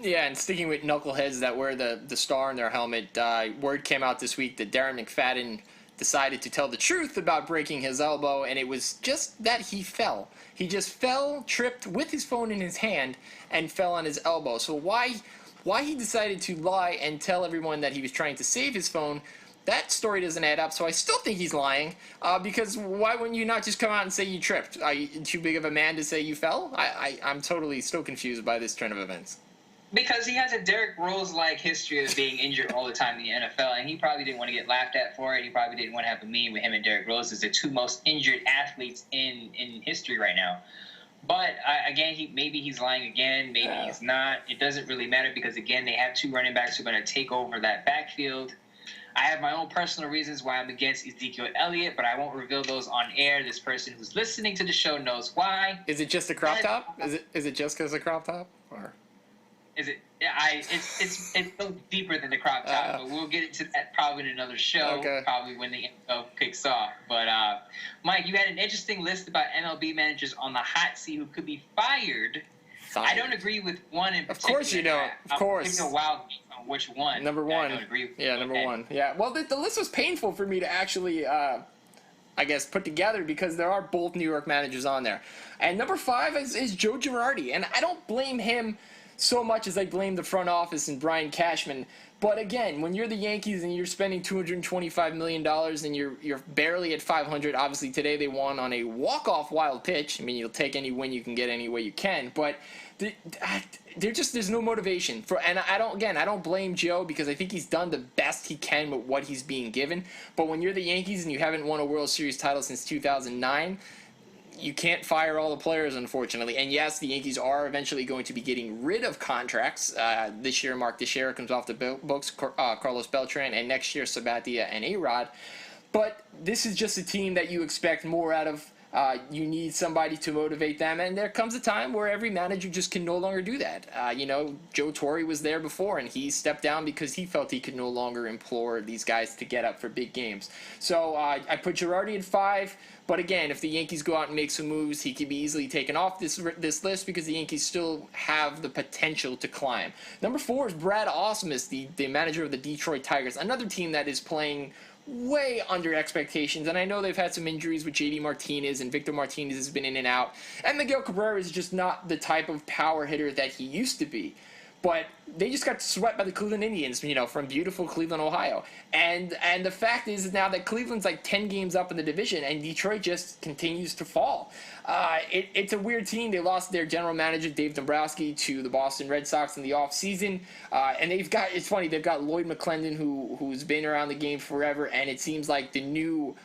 Yeah, and sticking with knuckleheads that wear the star in their helmet, word came out this week that Darren McFadden decided to tell the truth about breaking his elbow, and it was just that he fell. He just fell, tripped with his phone in his hand, and fell on his elbow. So why he decided to lie and tell everyone that he was trying to save his phone, that story doesn't add up. So I still think he's lying, because why wouldn't you not just come out and say you tripped? Are you too big of a man to say you fell? I'm totally still confused by this turn of events. Because he has a Derrick Rose-like history of being injured all the time in the NFL, and he probably didn't want to get laughed at for it. He probably didn't want to have a meme with him and Derrick Rose as the 2 most injured athletes in history right now. But, again, maybe he's lying again. Maybe he's not. It doesn't really matter because, again, they have 2 running backs who are going to take over that backfield. I have my own personal reasons why I'm against Ezekiel Elliott, but I won't reveal those on air. This person who's listening to the show knows why. Is it just a crop top? Is it just because of crop top? Or... Is it? Yeah, it's so deeper than the crop top, but we'll get into that probably in another show, probably when the NFL kicks off. But Mike, you had an interesting list about MLB managers on the hot seat who could be fired. I don't agree with one in particular. Of course you don't. Of course. I'm taking a wild guess on which one. Number 1. I don't agree with. Yeah, number 1. Yeah. Well, the list was painful for me to actually, I guess, put together because there are both New York managers on there. And number 5 is Joe Girardi, and I don't blame him so much as I blame the front office and Brian Cashman. But again, when you're the Yankees and you're spending $225 million and you're barely at 500, obviously today they won on a walk-off wild pitch. I mean, you'll take any win you can get any way you can. But there's no motivation and I don't blame Joe because I think he's done the best he can with what he's being given. But when you're the Yankees and you haven't won a World Series title since 2009, you can't fire all the players, unfortunately. And yes, the Yankees are eventually going to be getting rid of contracts. This year, Mark Teixeira comes off the books, Carlos Beltran, and next year, Sabathia and A-Rod. But this is just a team that you expect more out of. You need somebody to motivate them, and there comes a time where every manager just can no longer do that. Joe Torre was there before, and he stepped down because he felt he could no longer implore these guys to get up for big games. So I put Girardi at 5, but again, if the Yankees go out and make some moves, he could be easily taken off this list because the Yankees still have the potential to climb. Number 4 is Brad Ausmus, the manager of the Detroit Tigers, another team that is playing way under expectations, and I know they've had some injuries with J.D. Martinez, and Victor Martinez has been in and out, and Miguel Cabrera is just not the type of power hitter that he used to be. But they just got swept by the Cleveland Indians, from beautiful Cleveland, Ohio. And the fact is now that Cleveland's like 10 games up in the division, and Detroit just continues to fall. It's a weird team. They lost their general manager, Dave Dombrowski, to the Boston Red Sox in the offseason. And it's funny, they've got Lloyd McClendon, who's been around the game forever, and it seems like the new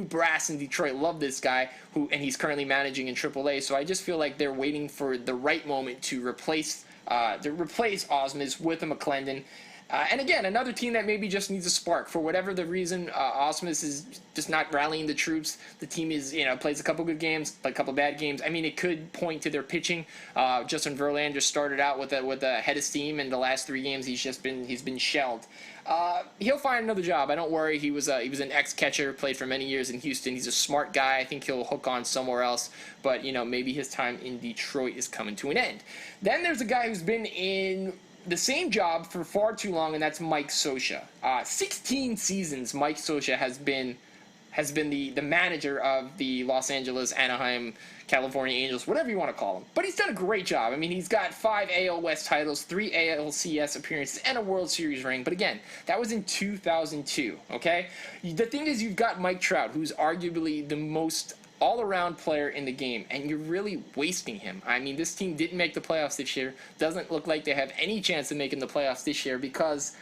brass in Detroit love this guy, and he's currently managing in AAA. So I just feel like they're waiting for the right moment to replace Ausmus with a McClendon. And again, another team that maybe just needs a spark. For whatever the reason, Ausmus is just not rallying the troops. The team is, plays a couple good games, a couple bad games. I mean, it could point to their pitching. Justin Verlander started out with a head of steam, and the last 3 games he's been shelled. He'll find another job. I don't worry. He was an ex-catcher, played for many years in Houston. He's a smart guy. I think he'll hook on somewhere else. But, maybe his time in Detroit is coming to an end. Then there's a guy who's been in the same job for far too long, and that's Mike Scioscia. 16 seasons Mike Scioscia has been the manager of the Los Angeles, Anaheim, California Angels, whatever you want to call him. But he's done a great job. I mean, he's got 5 AL West titles, 3 ALCS appearances, and a World Series ring. But again, that was in 2002, okay? The thing is, you've got Mike Trout, who's arguably the most all-around player in the game, and you're really wasting him. I mean, this team didn't make the playoffs this year. Doesn't look like they have any chance of making the playoffs this year because,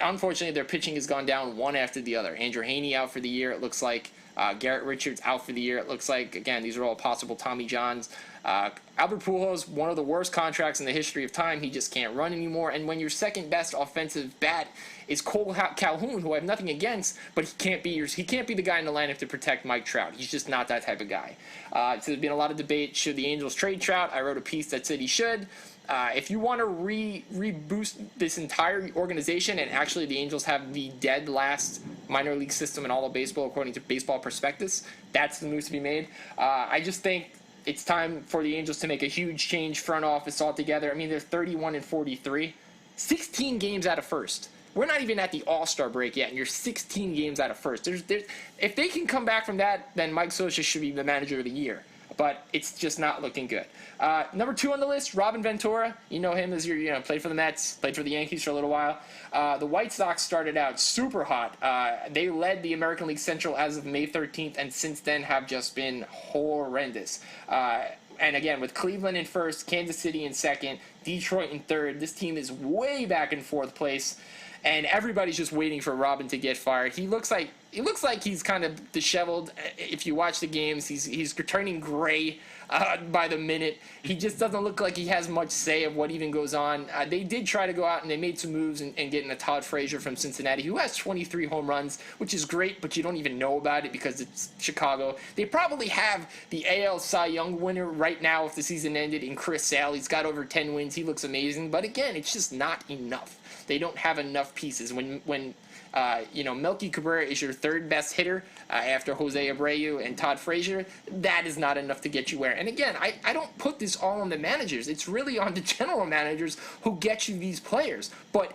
unfortunately, their pitching has gone down one after the other. Andrew Heaney out for the year, it looks like. Garrett Richards out for the year, it looks like. Again, these are all possible Tommy Johns. Albert Pujols, one of the worst contracts in the history of time. He just can't run anymore. And when your second best offensive bat is Cole Calhoun, who I have nothing against, but he can't be the guy in the lineup to protect Mike Trout. He's just not that type of guy. So there's been a lot of debate. Should the Angels trade Trout? I wrote a piece that said he should. If you want to reboost this entire organization, and actually the Angels have the dead last minor league system in all of baseball, according to Baseball Prospectus, that's the move to be made. I just think it's time for the Angels to make a huge change front office altogether. I mean, they're 31-43, 16 games out of first. We're not even at the All-Star break yet, and you're 16 games out of first. If they can come back from that, then Mike Scioscia should be the manager of the year. But it's just not looking good. Number 2 on the list, Robin Ventura. You know him as played for the Mets, played for the Yankees for a little while. The White Sox started out super hot. They led the American League Central as of May 13th, and since then have just been horrendous. And again, with Cleveland in first, Kansas City in second, Detroit in third, this team is way back in 4th place. And everybody's just waiting for Robin to get fired. He looks like he's kind of disheveled. If you watch the games, he's turning gray by the minute. He just doesn't look like he has much say of what even goes on. They did try to go out and they made some moves and get in a Todd Frazier from Cincinnati, who has 23 home runs, which is great, but you don't even know about it because it's Chicago. They probably have the AL Cy Young winner right now if the season ended in Chris Sale. He's got over 10 wins. He looks amazing. But again, it's just not enough. They don't have enough pieces. When Melky Cabrera is your 3rd best hitter after Jose Abreu and Todd Frazier, that is not enough to get you where. And again, I don't put this all on the managers. It's really on the general managers who get you these players. But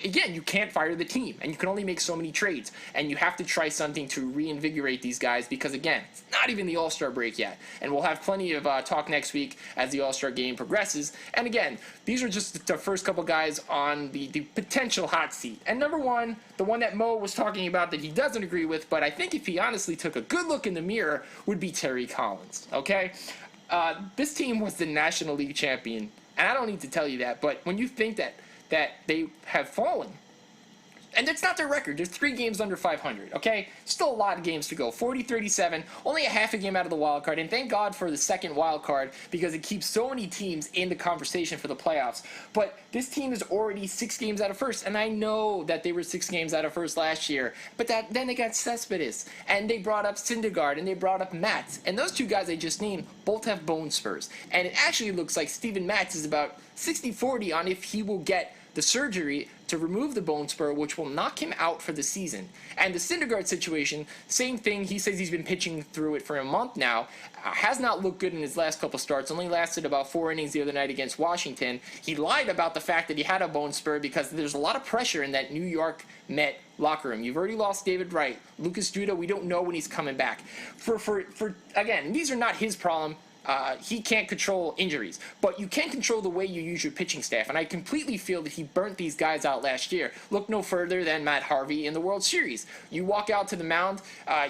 again, you can't fire the team, and you can only make so many trades, and you have to try something to reinvigorate these guys because, again, it's not even the All-Star break yet, and we'll have plenty of talk next week as the All-Star game progresses. And again, these are just the first couple guys on the potential hot seat. And number 1, the one that Mo was talking about that he doesn't agree with, but I think if he honestly took a good look in the mirror, would be Terry Collins, okay? This team was the National League champion, and I don't need to tell you that, but when you think that they have fallen. And that's not their record. They're 3 games under 500, okay? Still a lot of games to go. 40-37, only a half a game out of the wild card. And thank God for the second wild card because it keeps so many teams in the conversation for the playoffs. But this team is already 6 games out of first. And I know that they were 6 games out of first last year. But then they got Cespedes. And they brought up Syndergaard. And they brought up Matz. And those 2 guys I just named both have bone spurs. And it actually looks like Steven Matz is about 60-40 on if he will get the surgery to remove the bone spur, which will knock him out for the season. And the Syndergaard situation, same thing. He says he's been pitching through it for a month now. Has not looked good in his last couple starts. Only lasted about 4 innings the other night against Washington. He lied about the fact that he had a bone spur because there's a lot of pressure in that New York Met locker room. You've already lost David Wright. Lucas Duda, we don't know when he's coming back. For again, these are not his problem. he can't control injuries, but you can control the way you use your pitching staff. And I completely feel that he burnt these guys out last year. Look no further than Matt Harvey in the World Series. You walk out to the mound,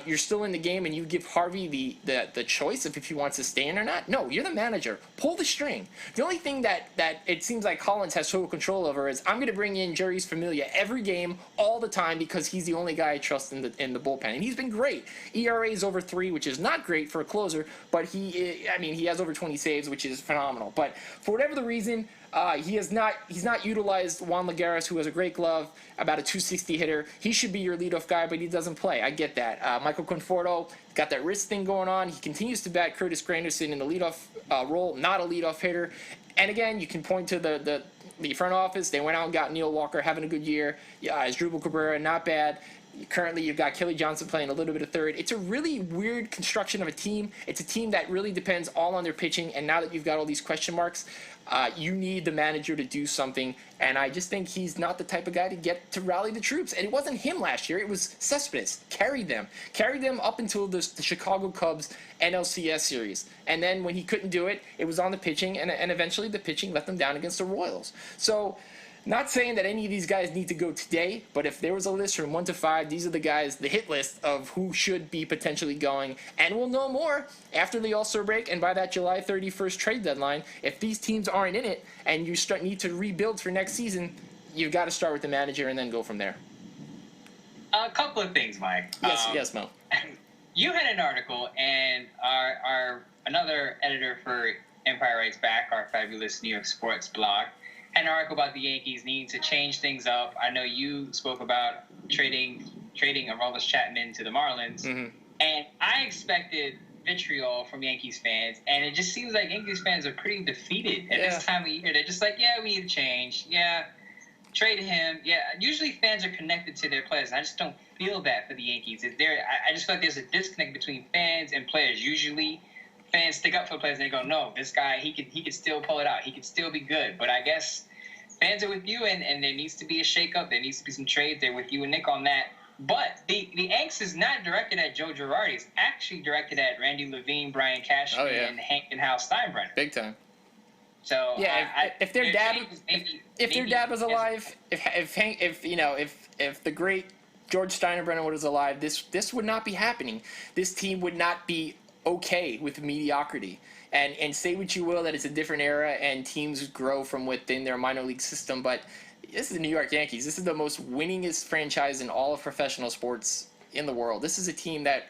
you're still in the game, and you give Harvey the choice of if he wants to stay in or not. No, you're the manager. Pull the string. The only thing that it seems like Collins has total control over is I'm going to bring in Jeurys Familia every game, all the time, because he's the only guy I trust in the bullpen, and he's been great. ERA is over 3, which is not great for a closer, but he has over 20 saves, which is phenomenal. But for whatever the reason, he's not utilized Juan Lagares, who has a great glove, about a 260 hitter. He should be your leadoff guy, but he doesn't play. I get that. Michael Conforto got that wrist thing going on. He continues to bat Curtis Granderson in the leadoff role, not a leadoff hitter. And again, you can point to the front office. They went out and got Neil Walker, having a good year. Asdrubal Cabrera, not bad. Currently, you've got Kelly Johnson playing a little bit of third. It's a really weird construction of a team. It's a team that really depends all on their pitching, and now that you've got all these question marks, you need the manager to do something, and I just think he's not the type of guy to get to rally the troops. And it wasn't him last year. It was Cespedes. Carried them up until the Chicago Cubs NLCS series. And then when he couldn't do it, it was on the pitching, and eventually the pitching let them down against the Royals. So, not saying that any of these guys need to go today, but if there was a list from 1 to 5, these are the guys, the hit list of who should be potentially going. And we'll know more after the All-Star break and by that July 31st trade deadline. If these teams aren't in it and you need to rebuild for next season, you've got to start with the manager and then go from there. A couple of things, Mike. Yes, Mo. You had an article, and our another editor for Empire Writes Back, our fabulous New York sports blog, had an article about the Yankees needing to change things up. I know you spoke about trading Aroldis Chapman to the Marlins, and I expected vitriol from Yankees fans, and it just seems like Yankees fans are pretty defeated at this time of year. They're just like, yeah, we need to change. Yeah, trade him. Yeah, usually fans are connected to their players. I just don't feel that for the Yankees. I just feel like there's a disconnect between fans and players. Usually fans stick up for players and they go, no, this guy, he could still pull it out. He could still be good. But I guess fans are with you, and there needs to be a shakeup. There needs to be some trades. They're with you and Nick on that. But the angst is not directed at Joe Girardi. It's actually directed at Randy Levine, Brian Cashman, and Hank and Hal Steinbrenner. Big time. So if their dad was alive, if the great George Steinbrenner was alive, this would not be happening. This team would not be okay with mediocrity. And say what you will that it's a different era and teams grow from within their minor league system, but this is the New York Yankees. This is the most winningest franchise in all of professional sports in the world. This is a team that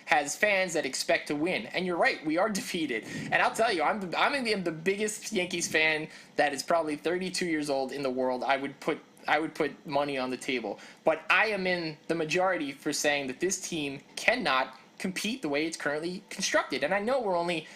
has fans that expect to win. And you're right, we are defeated. And I'll tell you, I'm the biggest Yankees fan that is probably 32 years old in the world. I would put money on the table. But I am in the majority for saying that this team cannot compete the way it's currently constructed. And I know we're only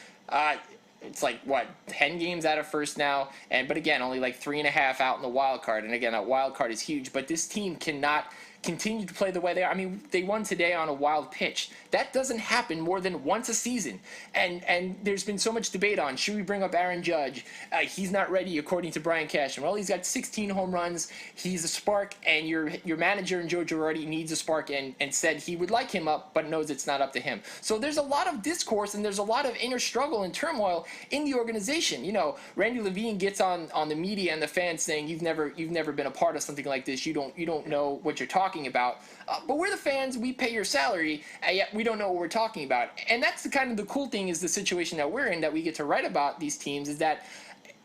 it's like 10 games out of first now, but again, only like 3.5 out in the wild card. And again, that wild card is huge, but this team cannot continue to play the way they are. I mean, they won today on a wild pitch. That doesn't happen more than once a season. And there's been so much debate on, should we bring up Aaron Judge? He's not ready, according to Brian Cashman. Well, he's got 16 home runs. He's a spark, and your manager, Joe Girardi, needs a spark and said he would like him up, but knows it's not up to him. So there's a lot of discourse, and there's a lot of inner struggle and turmoil in the organization. You know, Randy Levine gets on the media and the fans saying, you've never been a part of something like this. You don't know what you're talking about. But we're the fans, we pay your salary, and yet we don't know what we're talking about. And that's the cool thing is the situation that we're in, that we get to write about these teams, is that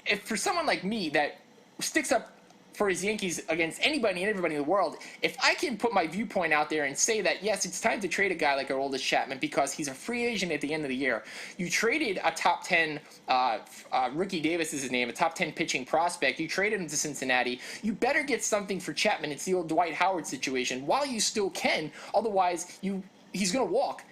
if for someone like me that sticks up for his Yankees against anybody and everybody in the world, if I can put my viewpoint out there and say that, yes, it's time to trade a guy like Aroldis Chapman because he's a free agent at the end of the year. You traded a top 10, Ricky Davis is his name, a top 10 pitching prospect. You traded him to Cincinnati. You better get something for Chapman. It's the old Dwight Howard situation while you still can. Otherwise, he's going to walk.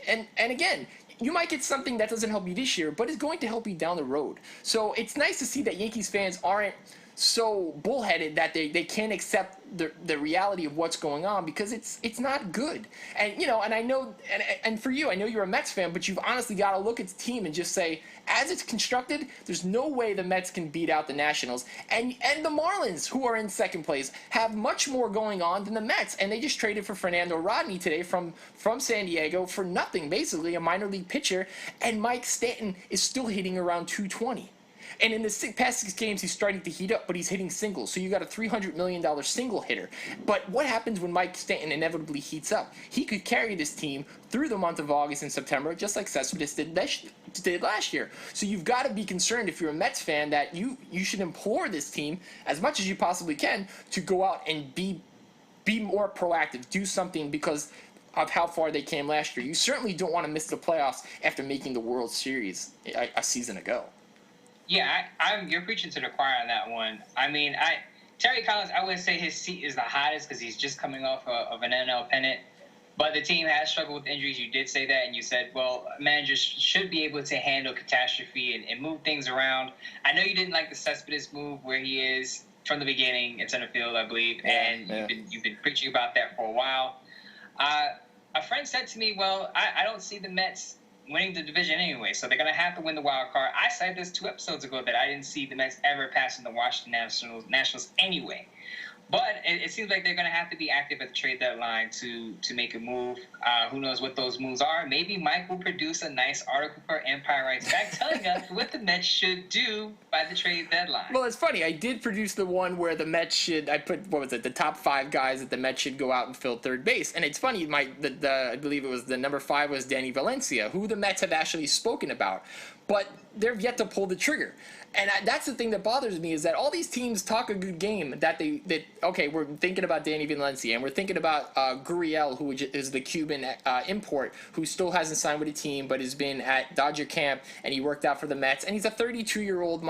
And again, you might get something that doesn't help you this year, but it's going to help you down the road. So it's nice to see that Yankees fans aren't so bullheaded that they can't accept the reality of what's going on because it's not good. And and I know, and for you, I know you're a Mets fan, but you've honestly got to look at the team and just say, as it's constructed, there's no way the Mets can beat out the Nationals. And the Marlins, who are in second place, have much more going on than the Mets. And they just traded for Fernando Rodney today from San Diego for nothing, basically, a minor league pitcher. And Mike Stanton is still hitting around 220. And in the past 6 games, he's starting to heat up, but he's hitting singles. So you got a $300 million single hitter. But what happens when Mike Stanton inevitably heats up? He could carry this team through the month of August and September, just like Cespedes did last year. So you've got to be concerned, if you're a Mets fan, that you should implore this team, as much as you possibly can, to go out and be more proactive, do something, because of how far they came last year. You certainly don't want to miss the playoffs after making the World Series a season ago. Yeah, you're preaching to the choir on that one. I mean, Terry Collins, I wouldn't say his seat is the hottest because he's just coming off of an NL pennant. But the team has struggled with injuries. You did say that, and you said, well, managers should be able to handle catastrophe and move things around. I know you didn't like the Cespedes move where he is from the beginning in center field, I believe, and you've been preaching about that for a while. A friend said to me, well, I don't see the Mets winning the division anyway, so they're going to have to win the wild card. I said this 2 episodes ago that I didn't see the Mets ever passing the Washington Nationals anyway. But it seems like they're going to have to be active at the trade deadline to make a move. Who knows what those moves are? Maybe Mike will produce a nice article for Empire Writes Back telling us what the Mets should do by the trade deadline. Well, it's funny. I did produce the one where the Mets should. I put, what was it? The top 5 guys that the Mets should go out and fill third base. And it's funny. I believe it was the number 5 was Danny Valencia, who the Mets have actually spoken about, but they've yet to pull the trigger. And that's the thing that bothers me, is that all these teams talk a good game, that okay, we're thinking about Danny Valencia, and we're thinking about Gurriel, who is the Cuban import, who still hasn't signed with a team, but has been at Dodger camp, and he worked out for the Mets, and he's a 32-year-old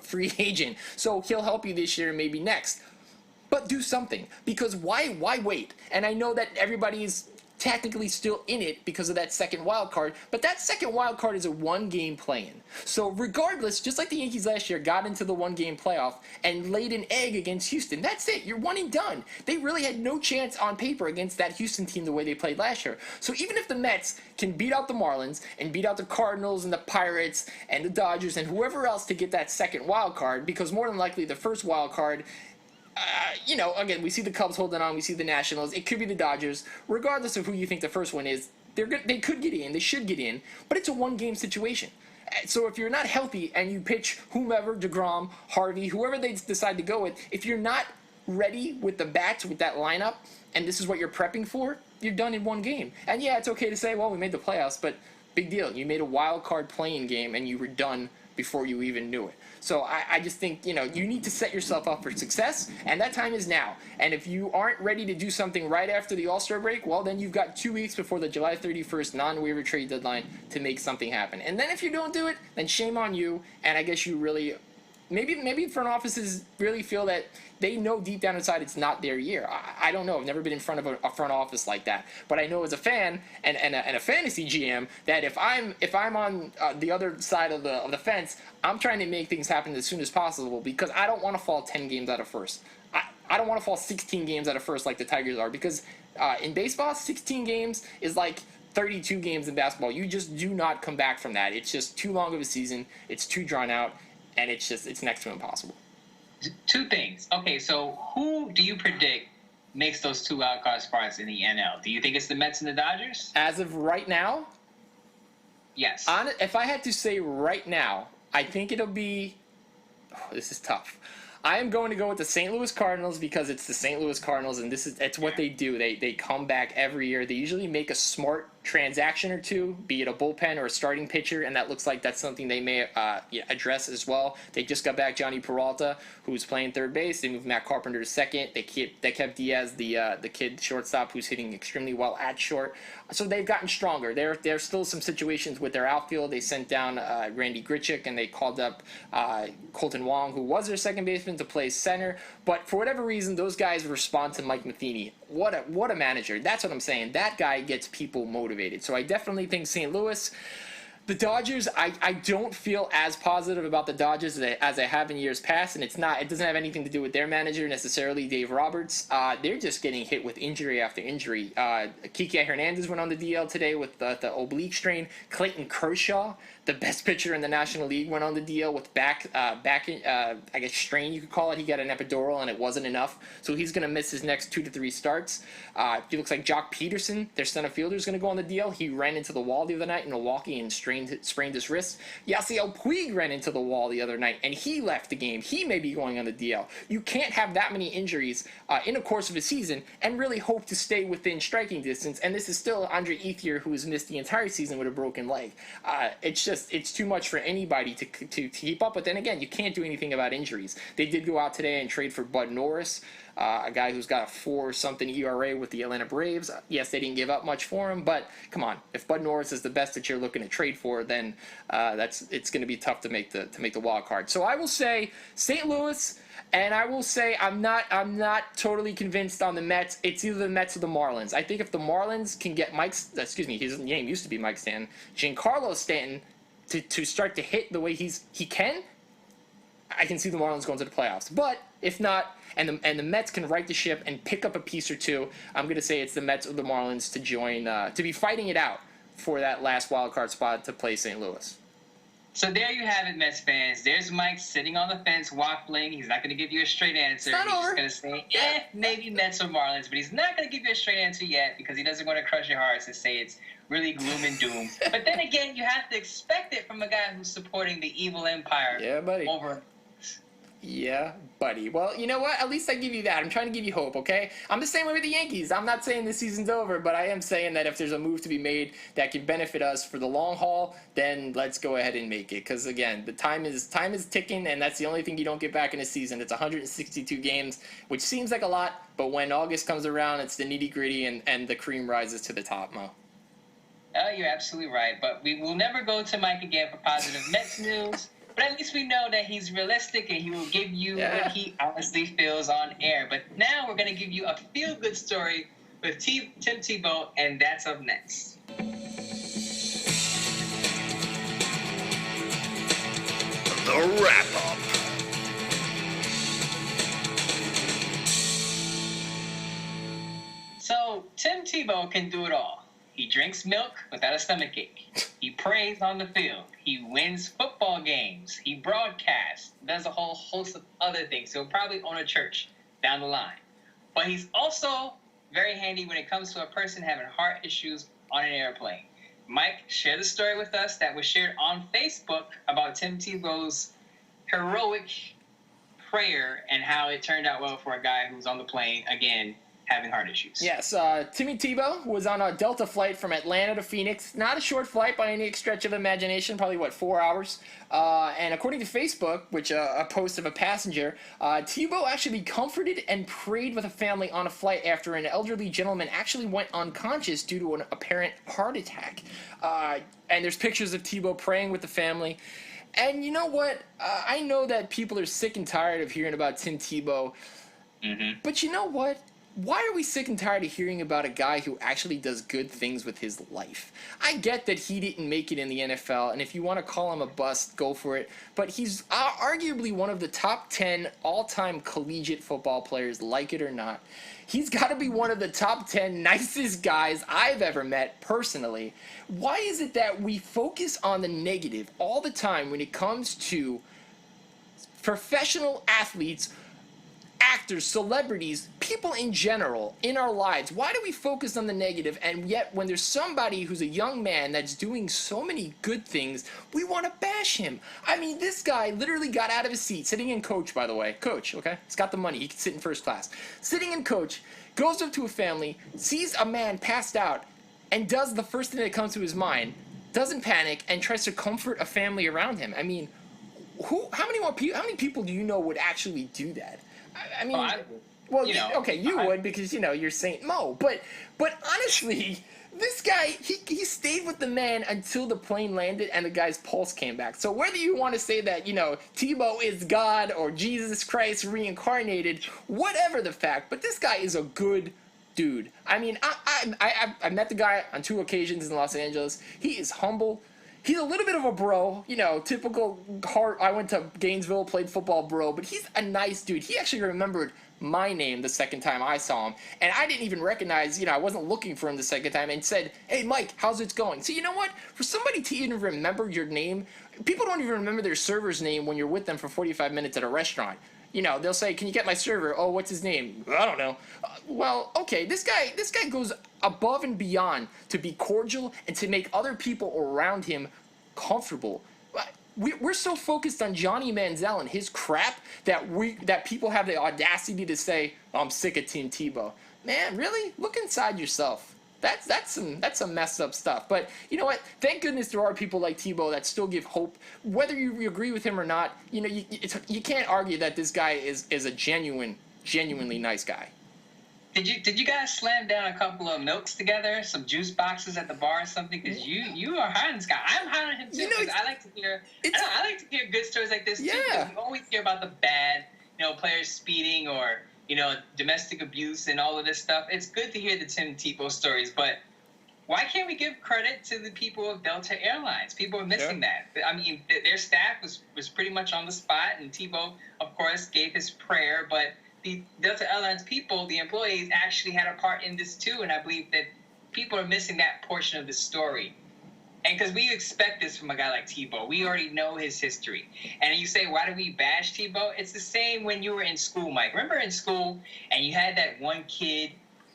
free agent, so he'll help you this year and maybe next. But do something, because why wait? And I know that everybody's technically still in it because of that second wild card, but that second wild card is a 1-game play-in. So regardless, just like the Yankees last year got into the 1-game playoff and laid an egg against Houston, that's it. You're one and done. They really had no chance on paper against that Houston team the way they played last year. So even if the Mets can beat out the Marlins and beat out the Cardinals and the Pirates and the Dodgers and whoever else to get that second wild card, because more than likely the first wild card, again, we see the Cubs holding on. We see the Nationals. It could be the Dodgers. Regardless of who you think the first one is, they could get in. They should get in. But it's a 1-game situation. So if you're not healthy and you pitch whomever, DeGrom, Harvey, whoever they decide to go with, if you're not ready with the bats, with that lineup, and this is what you're prepping for, you're done in 1 game. And yeah, it's okay to say, well, we made the playoffs, but big deal. You made a wild card playing game and you were done before you even knew it. So I just think, you need to set yourself up for success, and that time is now. And if you aren't ready to do something right after the All-Star break, well, then you've got 2 weeks before the July 31st non-waiver trade deadline to make something happen. And then if you don't do it, then shame on you, and I guess you really... Maybe front offices really feel that they know deep down inside it's not their year. I don't know. I've never been in front of a front office like that. But I know as a fan and a fantasy GM that if I'm on the other side of the fence, I'm trying to make things happen as soon as possible, because I don't want to fall 10 games out of first. I don't want to fall 16 games out of first like the Tigers are, because in baseball, 16 games is like 32 games in basketball. You just do not come back from that. It's just too long of a season. It's too drawn out. And it's next to impossible. 2 things. Okay, so who do you predict makes those 2 wild card spots in the NL? Do you think it's the Mets and the Dodgers? As of right now? Yes. If I had to say right now, I think it'll be... this is tough. I am going to go with the St. Louis Cardinals, because it's the St. Louis Cardinals, and it's what they do. They come back every year. They usually make a smart transaction or two, be it a bullpen or a starting pitcher, and that looks like that's something they may address as well. They just got back Johnny Peralta, who's playing third base. They moved Matt Carpenter to second. They kept Diaz, the kid shortstop, who's hitting extremely well at short. So they've gotten stronger. There's still some situations with their outfield. They sent down Randy Grichuk, and they called up Colton Wong, who was their second baseman, to play center. But for whatever reason, those guys respond to Mike Matheny. What a manager. That's what I'm saying. That guy gets people motivated. So I definitely think St. Louis. The Dodgers, I don't feel as positive about the Dodgers as I have in years past, and it doesn't have anything to do with their manager necessarily, Dave Roberts. They're just getting hit with injury after injury. Kike Hernandez went on the DL today with the oblique strain. Clayton Kershaw, the best pitcher in the National League, went on the DL with back I guess strain you could call it. He got an epidural and it wasn't enough, so he's going to miss his next 2 to 3 starts. It looks like Jock Peterson, their center fielder, is going to go on the DL. He ran into the wall the other night in Milwaukee and sprained his wrist. Yasiel Puig ran into the wall the other night and he left the game. He may be going on the DL. You can't have that many injuries in the course of a season and really hope to stay within striking distance. And this is still Andre Ethier, who has missed the entire season with a broken leg. It's too much for anybody to keep up with. Then again, you can't do anything about injuries. They did go out today and trade for Bud Norris, a guy who's got a 4-something ERA with the Atlanta Braves. Yes, they didn't give up much for him, but come on, if Bud Norris is the best that you're looking to trade for, then it's going to be tough to make the wild card. So I will say St. Louis, and I will say I'm not totally convinced on the Mets. It's either the Mets or the Marlins. I think if the Marlins can get his name used to be Mike Stanton, Giancarlo Stanton, to start to hit the way he can, I can see the Marlins going to the playoffs. But if not, and the Mets can right the ship and pick up a piece or two, I'm going to say it's the Mets or the Marlins to join, to be fighting it out for that last wild card spot to play St. Louis. So there you have it, Mets fans. There's Mike sitting on the fence waffling. He's not going to give you a straight answer. He's just going to say, maybe Mets or Marlins, but he's not going to give you a straight answer yet because he doesn't want to crush your hearts and say it's really gloom and doom. But then again, you have to expect it from a guy who's supporting the evil empire. Yeah, buddy. Yeah, buddy. Well, you know what? At least I give you that. I'm trying to give you hope, okay? I'm the same way with the Yankees. I'm not saying this season's over, but I am saying that if there's a move to be made that can benefit us for the long haul, then let's go ahead and make it. Because, again, the time is ticking, and that's the only thing you don't get back in a season. It's 162 games, which seems like a lot, but when August comes around, it's the nitty-gritty, and the cream rises to the top, Mo. Oh, you're absolutely right. But we will never go to Mike again for positive Mets news. But at least we know that he's realistic and he will give you what he honestly feels on air. But now we're going to give you a feel-good story with Tim Tebow, and that's up next. The wrap-up. So, Tim Tebow can do it all. He drinks milk without a stomachache. He prays on the field. He wins football games. He broadcasts. Does a whole host of other things. He'll probably own a church down the line. But he's also very handy when it comes to a person having heart issues on an airplane. Mike, share the story with us that was shared on Facebook about Tim Tebow's heroic prayer and how it turned out well for a guy who's on the plane, again, having heart issues. Yes, Timmy Tebow was on a Delta flight from Atlanta to Phoenix. Not a short flight by any stretch of imagination, probably, 4 hours? And according to Facebook, which a post of a passenger, Tebow actually comforted and prayed with a family on a flight after an elderly gentleman actually went unconscious due to an apparent heart attack. And there's pictures of Tebow praying with the family. And you know what? I know that people are sick and tired of hearing about Tim Tebow. Mm-hmm. But you know what? Why are we sick and tired of hearing about a guy who actually does good things with his life? I get that he didn't make it in the NFL, and if you want to call him a bust, go for it. But he's arguably one of the top 10 all-time collegiate football players, like it or not. He's got to be one of the top 10 nicest guys I've ever met personally. Why is it that we focus on the negative all the time when it comes to professional athletes, actors, celebrities, people in general in our lives? Why do we focus on the negative, and yet when there's somebody who's a young man that's doing so many good things, we want to bash him? I mean, this guy literally got out of his seat, sitting in coach, by the way. Coach, okay? He's got the money. He can sit in first class. Sitting in coach, goes up to a family, sees a man passed out, and does the first thing that comes to his mind, doesn't panic, and tries to comfort a family around him. I mean, how many people do you know would actually do that? I mean, you would because, you're Saint Mo. But honestly, this guy, he stayed with the man until the plane landed and the guy's pulse came back. So whether you want to say that, Tebow is God or Jesus Christ reincarnated, whatever the fact, but this guy is a good dude. I mean, I met the guy on 2 occasions in Los Angeles. He is humble. He's a little bit of a bro, typical heart. I went to Gainesville, played football, bro, but he's a nice dude. He actually remembered my name the second time I saw him, and I didn't even recognize, I wasn't looking for him the second time, and said, "Hey, Mike, how's it going?" So you know what? For somebody to even remember your name, people don't even remember their server's name when you're with them for 45 minutes at a restaurant. They'll say, "Can you get my server?" "Oh, what's his name?" "I don't know." Well, okay, this guy goes above and beyond to be cordial and to make other people around him comfortable. We're so focused on Johnny Manziel and his crap that people have the audacity to say, "Oh, I'm sick of Tim Tebow." Man, really? Look inside yourself. That's some messed up stuff. But you know what? Thank goodness there are people like Tebow that still give hope, whether you agree with him or not. You can't argue that this guy is a genuinely nice guy. Did you guys slam down a couple of milks together, some juice boxes at the bar or something? Because you are high on this guy. I'm high on him too. I like to hear good stories like this too. Because we always hear about the bad, players speeding or domestic abuse and all of this stuff. It's good to hear the Tim Tebow stories, but why can't we give credit to the people of Delta Airlines? People are missing that. I mean, their staff was pretty much on the spot, and Tebow, of course, gave his prayer, but the Delta Airlines people, the employees, actually had a part in this too, and I believe that people are missing that portion of the story. And because we expect this from a guy like Tebow. We already know his history. And you say, why do we bash Tebow? It's the same when you were in school, Mike. Remember in school, and you had that one kid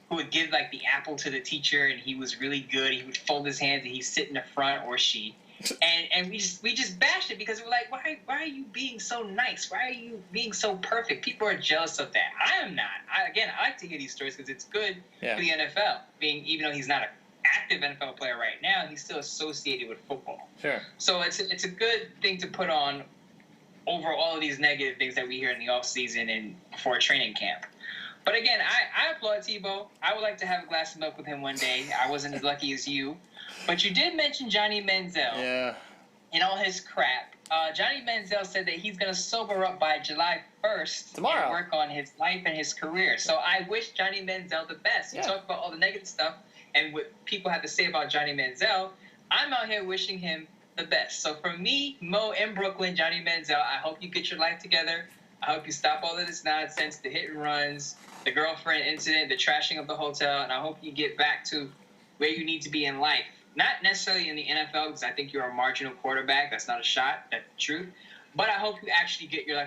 who would give, like, the apple to the teacher, and he was really good. He would fold his hands, and he'd sit in the front, or she. And we just bashed it because we're like, why are you being so nice? Why are you being so perfect? People are jealous of that. I am not. I like to hear these stories because it's good for the NFL. Even though he's not an active NFL player right now, he's still associated with football. Sure. So it's a good thing to put on over all of these negative things that we hear in the offseason and before training camp. But again, I applaud Tebow. I would like to have a glass of milk with him one day. I wasn't as lucky as you. But you did mention Johnny Manziel and all his crap. Johnny Manziel said that he's going to sober up by July 1st tomorrow, and work on his life and his career. So I wish Johnny Manziel the best. You talk about all the negative stuff and what people have to say about Johnny Manziel. I'm out here wishing him the best. So for me, Mo in Brooklyn, Johnny Manziel, I hope you get your life together. I hope you stop all of this nonsense, the hit and runs, the girlfriend incident, the trashing of the hotel, and I hope you get back to where you need to be in life. Not necessarily in the NFL, because I think you're a marginal quarterback. That's not a shot. That's the truth. But I hope you actually get your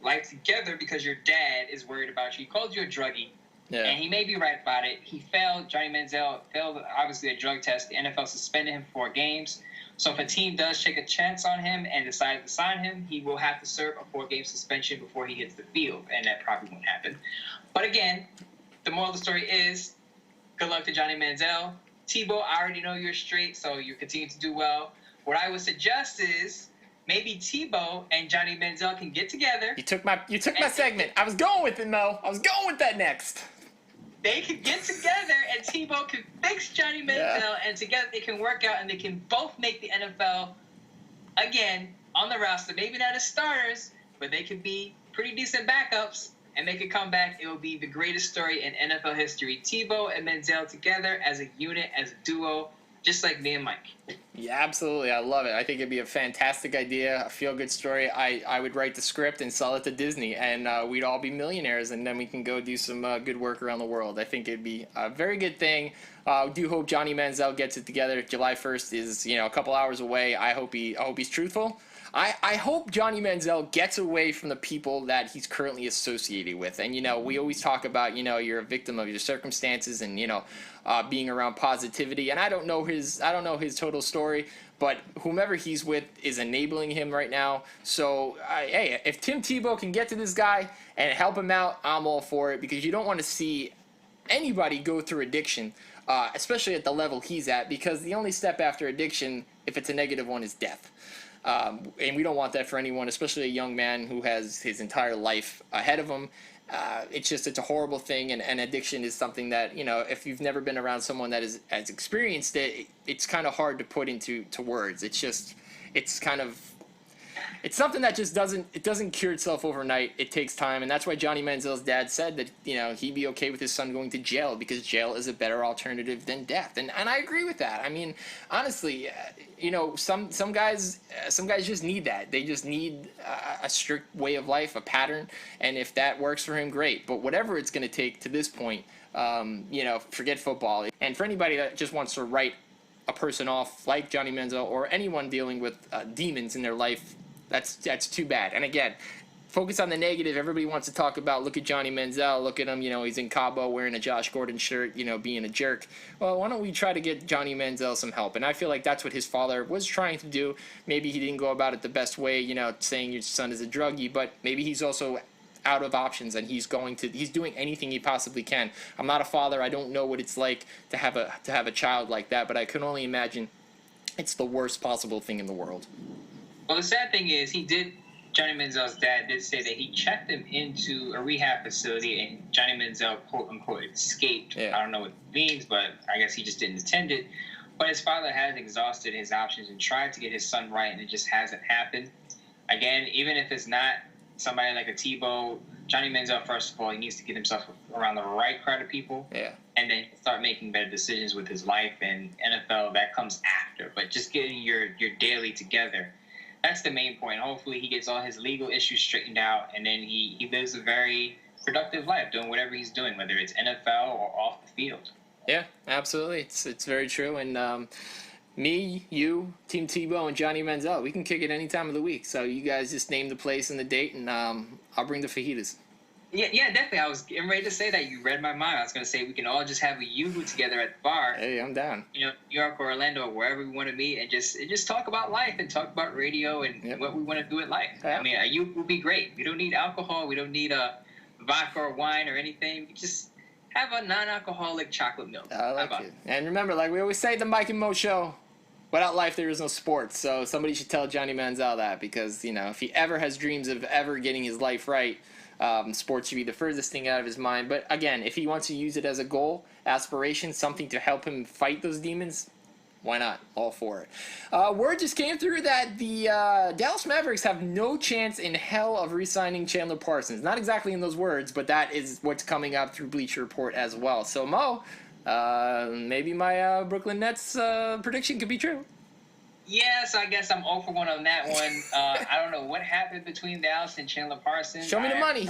life together because your dad is worried about you. He called you a druggie, and he may be right about it. He failed. Johnny Manziel failed, obviously, a drug test. The NFL suspended him for 4 games. So if a team does take a chance on him and decide to sign him, he will have to serve a 4-game suspension before he hits the field, and that probably won't happen. But again, the moral of the story is good luck to Johnny Manziel. Tebow, I already know you're straight, so you continue to do well. What I would suggest is maybe Tebow and Johnny Manziel can get together. You took my segment. I was going with it, Mo. I was going with that next. They could get together, and Tebow could fix Johnny Manziel, and together they can work out, and they can both make the NFL, again, on the roster. Maybe not as starters, but they could be pretty decent backups, and they could come back. It will be the greatest story in NFL history. Tebow and Manziel together as a unit, as a duo, just like me and Mike. Yeah, absolutely. I love it. I think it'd be a fantastic idea, a feel-good story. I would write the script and sell it to Disney, and we'd all be millionaires, and then we can go do some good work around the world. I think it'd be a very good thing. I do hope Johnny Manziel gets it together. July 1st is, a couple hours away. I hope he's truthful. I hope Johnny Manziel gets away from the people that he's currently associated with. And, we always talk about, you're a victim of your circumstances and, being around positivity. And I don't know his total story, but whomever he's with is enabling him right now. So, hey, if Tim Tebow can get to this guy and help him out, I'm all for it, because you don't want to see anybody go through addiction, especially at the level he's at, because the only step after addiction, if it's a negative one, is death. And we don't want that for anyone, especially a young man who has his entire life ahead of him. It's a horrible thing, and addiction is something that, if you've never been around someone that has experienced it, it's kind of hard to put into words. It's kind of, it's something that just doesn't cure itself overnight. It takes time, and that's why Johnny Manziel's dad said that he'd be okay with his son going to jail because jail is a better alternative than death, and I agree with that. I mean, honestly, some guys just need that. They just need a strict way of life, a pattern, and if that works for him, great. But whatever it's going to take to this point, forget football. And for anybody that just wants to write a person off like Johnny Manziel or anyone dealing with demons in their life, that's too bad. And again, focus on the negative. Everybody wants to talk about, look at Johnny Manziel, look at him, he's in Cabo wearing a Josh Gordon shirt, being a jerk. Well, why don't we try to get Johnny Manziel some help? And I feel like that's what his father was trying to do. Maybe he didn't go about it the best way, saying your son is a druggie, but maybe he's also out of options and he's doing anything he possibly can. I'm not a father. I don't know what it's like to have a child like that, but I can only imagine it's the worst possible thing in the world. Well, the sad thing is Johnny Manziel's dad did say that he checked him into a rehab facility and Johnny Manziel, quote unquote, escaped. Yeah. I don't know what it means, but I guess he just didn't attend it. But his father has exhausted his options and tried to get his son right, and it just hasn't happened. Again, even if it's not somebody like a Tebow, Johnny Manziel, first of all, he needs to get himself around the right crowd of people. Yeah. And then start making better decisions with his life. And NFL, that comes after. But just getting your daily together, that's the main point. Hopefully he gets all his legal issues straightened out, and then he lives a very productive life doing whatever he's doing, whether it's NFL or off the field. Yeah, absolutely. It's very true. And me, you, Team Tebow, and Johnny Manziel, we can kick it any time of the week. So you guys just name the place and the date, and I'll bring the fajitas. Yeah, definitely. I was getting ready to say that. You read my mind. I was going to say we can all just have a yoo-hoo together at the bar. Hey, I'm down. New York or Orlando, or wherever we want to meet, and just talk about life and talk about radio and what we want to do in life. Yeah. I mean, a yoo-hoo would be great. We don't need alcohol. We don't need a vodka or wine or anything. We just have a non-alcoholic chocolate milk. I like it. And remember, like we always say at the Mike and Mo Show, without life, there is no sports. So somebody should tell Johnny Manziel that, because, if he ever has dreams of ever getting his life right, sports should be the furthest thing out of his mind. But again, if he wants to use it as a goal, aspiration, something to help him fight those demons, why not? All for it. Word just came through that the Dallas Mavericks have no chance in hell of re-signing Chandler Parsons. Not exactly in those words, but that is what's coming up through Bleacher Report as well. So, Mo, maybe my Brooklyn Nets prediction could be true. Yeah, so I guess I'm 0 for 1 on that one. I don't know what happened between Dallas and Chandler Parsons. Show me the money.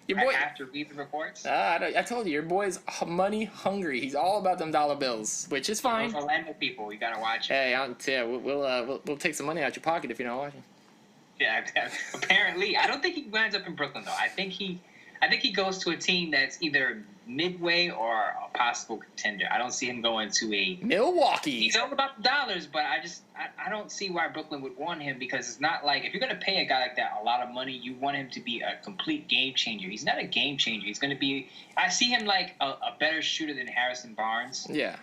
Your boy, I have to read the reports. I told you, your boy's money hungry. He's all about them dollar bills, which is fine. Those Orlando people, you gotta watch. Hey, we'll take some money out your pocket if you're not watching. Yeah, apparently. I don't think he winds up in Brooklyn though. I think he goes to a team that's either midway or a possible contender. I don't see him going to a Milwaukee. He's all about the dollars, but I don't see why Brooklyn would want him, because it's not like, if you're going to pay a guy like that a lot of money, you want him to be a complete game changer. He's not a game changer. He's going to be, I see him like a better shooter than Harrison Barnes. Yeah.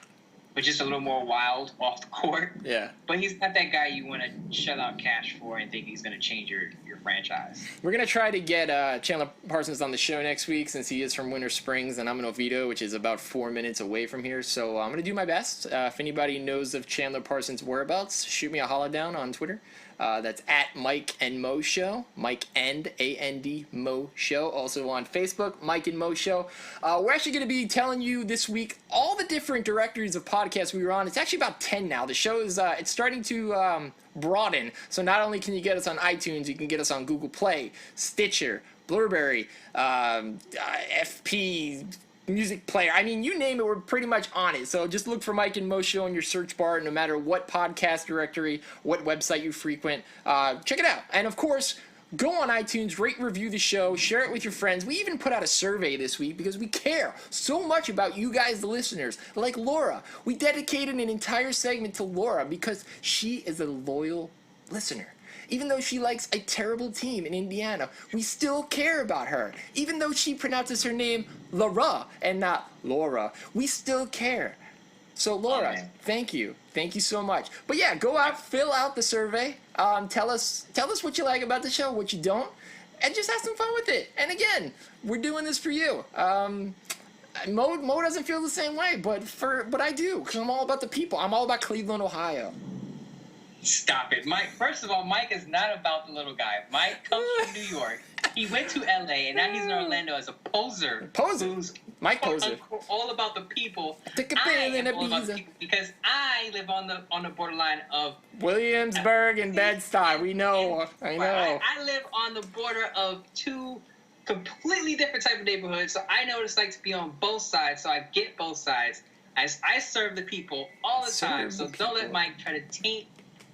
But just a little more wild off the court. Yeah. But he's not that guy you want to shell out cash for and think he's going to change your franchise. We're going to try to get Chandler Parsons on the show next week, since he is from Winter Springs and I'm in Oviedo, which is about 4 minutes away from here. So I'm going to do my best. If anybody knows of Chandler Parsons' whereabouts, shoot me a holla down on Twitter. That's at Mike and Mo Show. Mike and A-N-D Mo Show. Also on Facebook, Mike and Mo Show. We're actually going to be telling you this week all the different directories of podcasts we were on. It's actually about 10 now. The show is it's starting to broaden. So not only can you get us on iTunes, you can get us on Google Play, Stitcher, Blueberry, FP, Music Player. I mean, you name it, we're pretty much on it. So just look for Mike and Mo Show in your search bar, no matter what podcast directory, what website you frequent. Check it out. And of course, go on iTunes, rate and review the show, share it with your friends. We even put out a survey this week because we care so much about you guys, the listeners. Like Laura. We dedicated an entire segment to Laura because she is a loyal listener. Even though she likes a terrible team in Indiana, we still care about her. Even though she pronounces her name Laura and not Laura, we still care. So Laura, thank you. Thank you so much. But yeah, go out, fill out the survey. Tell us what you like about the show, what you don't, and just have some fun with it. And again, we're doing this for you. Mo doesn't feel the same way, but I do, because I'm all about the people. I'm all about Cleveland, Ohio. Stop it, Mike. First of all, Mike is not about the little guy. Mike comes from New York. He went to LA, and now he's in Orlando as a poser. Who's Mike Poser? All about the people. Take a I pill and am a all about the visa. people because I live on the borderline of Williamsburg and Bed-Stuy. We know. I know. I live on the border of two completely different type of neighborhoods, so I know what it's like to be on both sides. So I get both sides. I serve the people all the time. So don't let Mike try to taint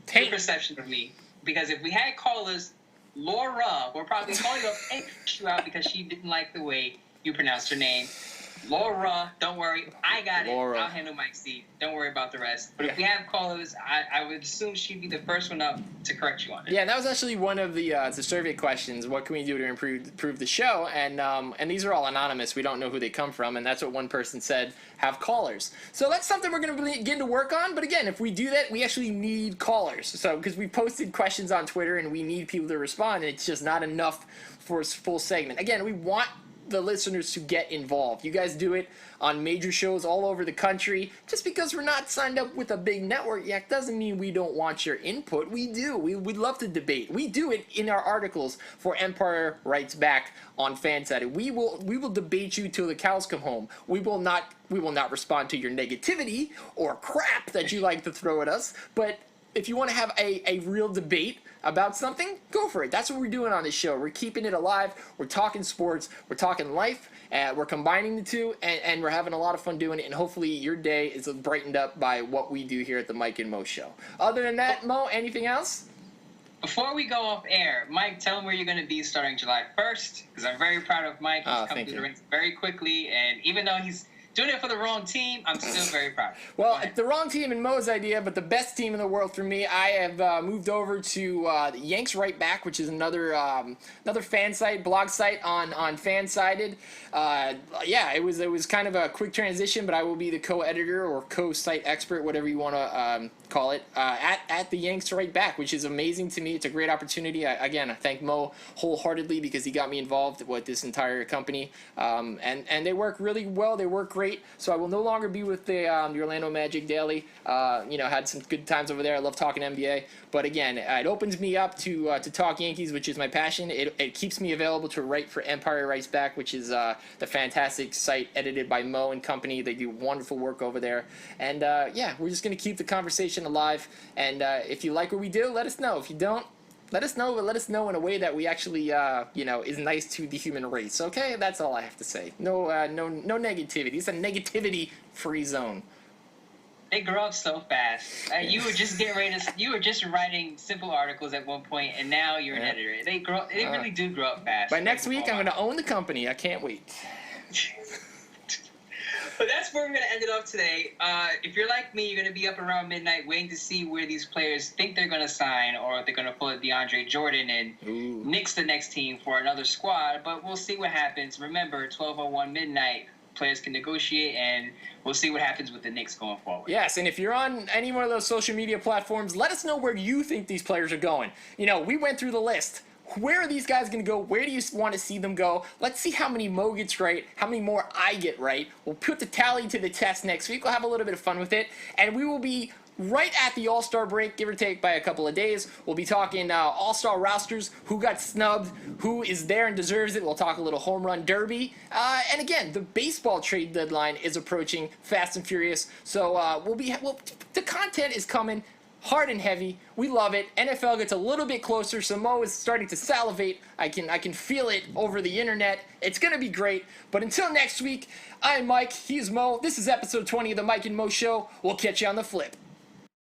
the perception of me. Because if we had callers, Laura will probably call you up and kick you out because she didn't like the way you pronounced her name. Laura, don't worry. I got Laura. it. I'll handle Mike's seat. Don't worry about the rest. But if we have callers, I would assume she'd be the first one up to correct you on it. Yeah, that was actually one of the survey questions. What can we do to improve the show? And these are all anonymous. We don't know who they come from, and that's what one person said. Have callers. So that's something we're going to begin to work on. But again, if we do that, we actually need callers. So because we posted questions on Twitter and we need people to respond, and it's just not enough for a full segment. Again, we want the listeners to get involved. You guys do it on major shows all over the country. Just because we're not signed up with a big network yet doesn't mean we don't want your input. We do. We'd love to debate. We do it in our articles for Empire Writes Back on Fansided. We will debate you till the cows come home. We will not respond to your negativity or crap that you like to throw at us, but if you want to have a real debate about something, go for it. That's what we're doing on this show. We're keeping it alive. We're talking sports. We're talking life. We're combining the two, and we're having a lot of fun doing it. And hopefully your day is brightened up by what we do here at the Mike and Mo Show. Other than that, Mo, anything else? Before we go off air, Mike, tell him where you're going to be starting July 1st, because I'm very proud of Mike. He's come through the ranks very quickly, and even though he's doing it for the wrong team, I'm still very proud. Well, the wrong team in Mo's idea, but the best team in the world for me. I have moved over to the Yanks Right Back, which is another fan site, blog site on Fansided. Yeah, it was kind of a quick transition, but I will be the co-editor or co-site expert, whatever you want to call it, at the Yanks Right Back, which is amazing to me. It's a great opportunity. I thank Mo wholeheartedly because he got me involved with this entire company, and they work really well. They work great. So I will no longer be with the Orlando Magic daily. Had some good times over there. I love talking NBA. But again, it opens me up to talk Yankees, which is my passion. It keeps me available to write for Empire Writes Back, which is the fantastic site edited by Mo and company. They do wonderful work over there. And we're just going to keep the conversation alive. And if you like what we do, let us know. If you don't, let us know, but let us know in a way that we actually, is nice to the human race. Okay, that's all I have to say. No negativity. It's a negativity-free zone. They grow up so fast. You were just you were just writing simple articles at one point, and now you're an editor. They really do grow up fast. By next week, I'm going to own the company. I can't wait. But that's where we're going to end it off today. If you're like me, you're going to be up around midnight waiting to see where these players think they're going to sign, or if they're going to pull a DeAndre Jordan and nix the next team for another squad. But we'll see what happens. Remember, 12:01 midnight, players can negotiate, and we'll see what happens with the Knicks going forward. Yes, and if you're on any one of those social media platforms, let us know where you think these players are going. We went through the list. Where are these guys going to go? Where do you want to see them go? Let's see how many Mo gets right, how many more I get right. We'll put the tally to the test next week. We'll have a little bit of fun with it. And we will be right at the All-Star break, give or take by a couple of days. We'll be talking All-Star rosters, who got snubbed, who is there and deserves it. We'll talk a little home run derby. And again, the baseball trade deadline is approaching fast and furious. So the content is coming hard and heavy. We love it. NFL gets a little bit closer, so Mo is starting to salivate. I can feel it over the internet. It's going to be great. But until next week, I'm Mike. He's Mo. This is episode 20 of the Mike and Mo Show. We'll catch you on the flip.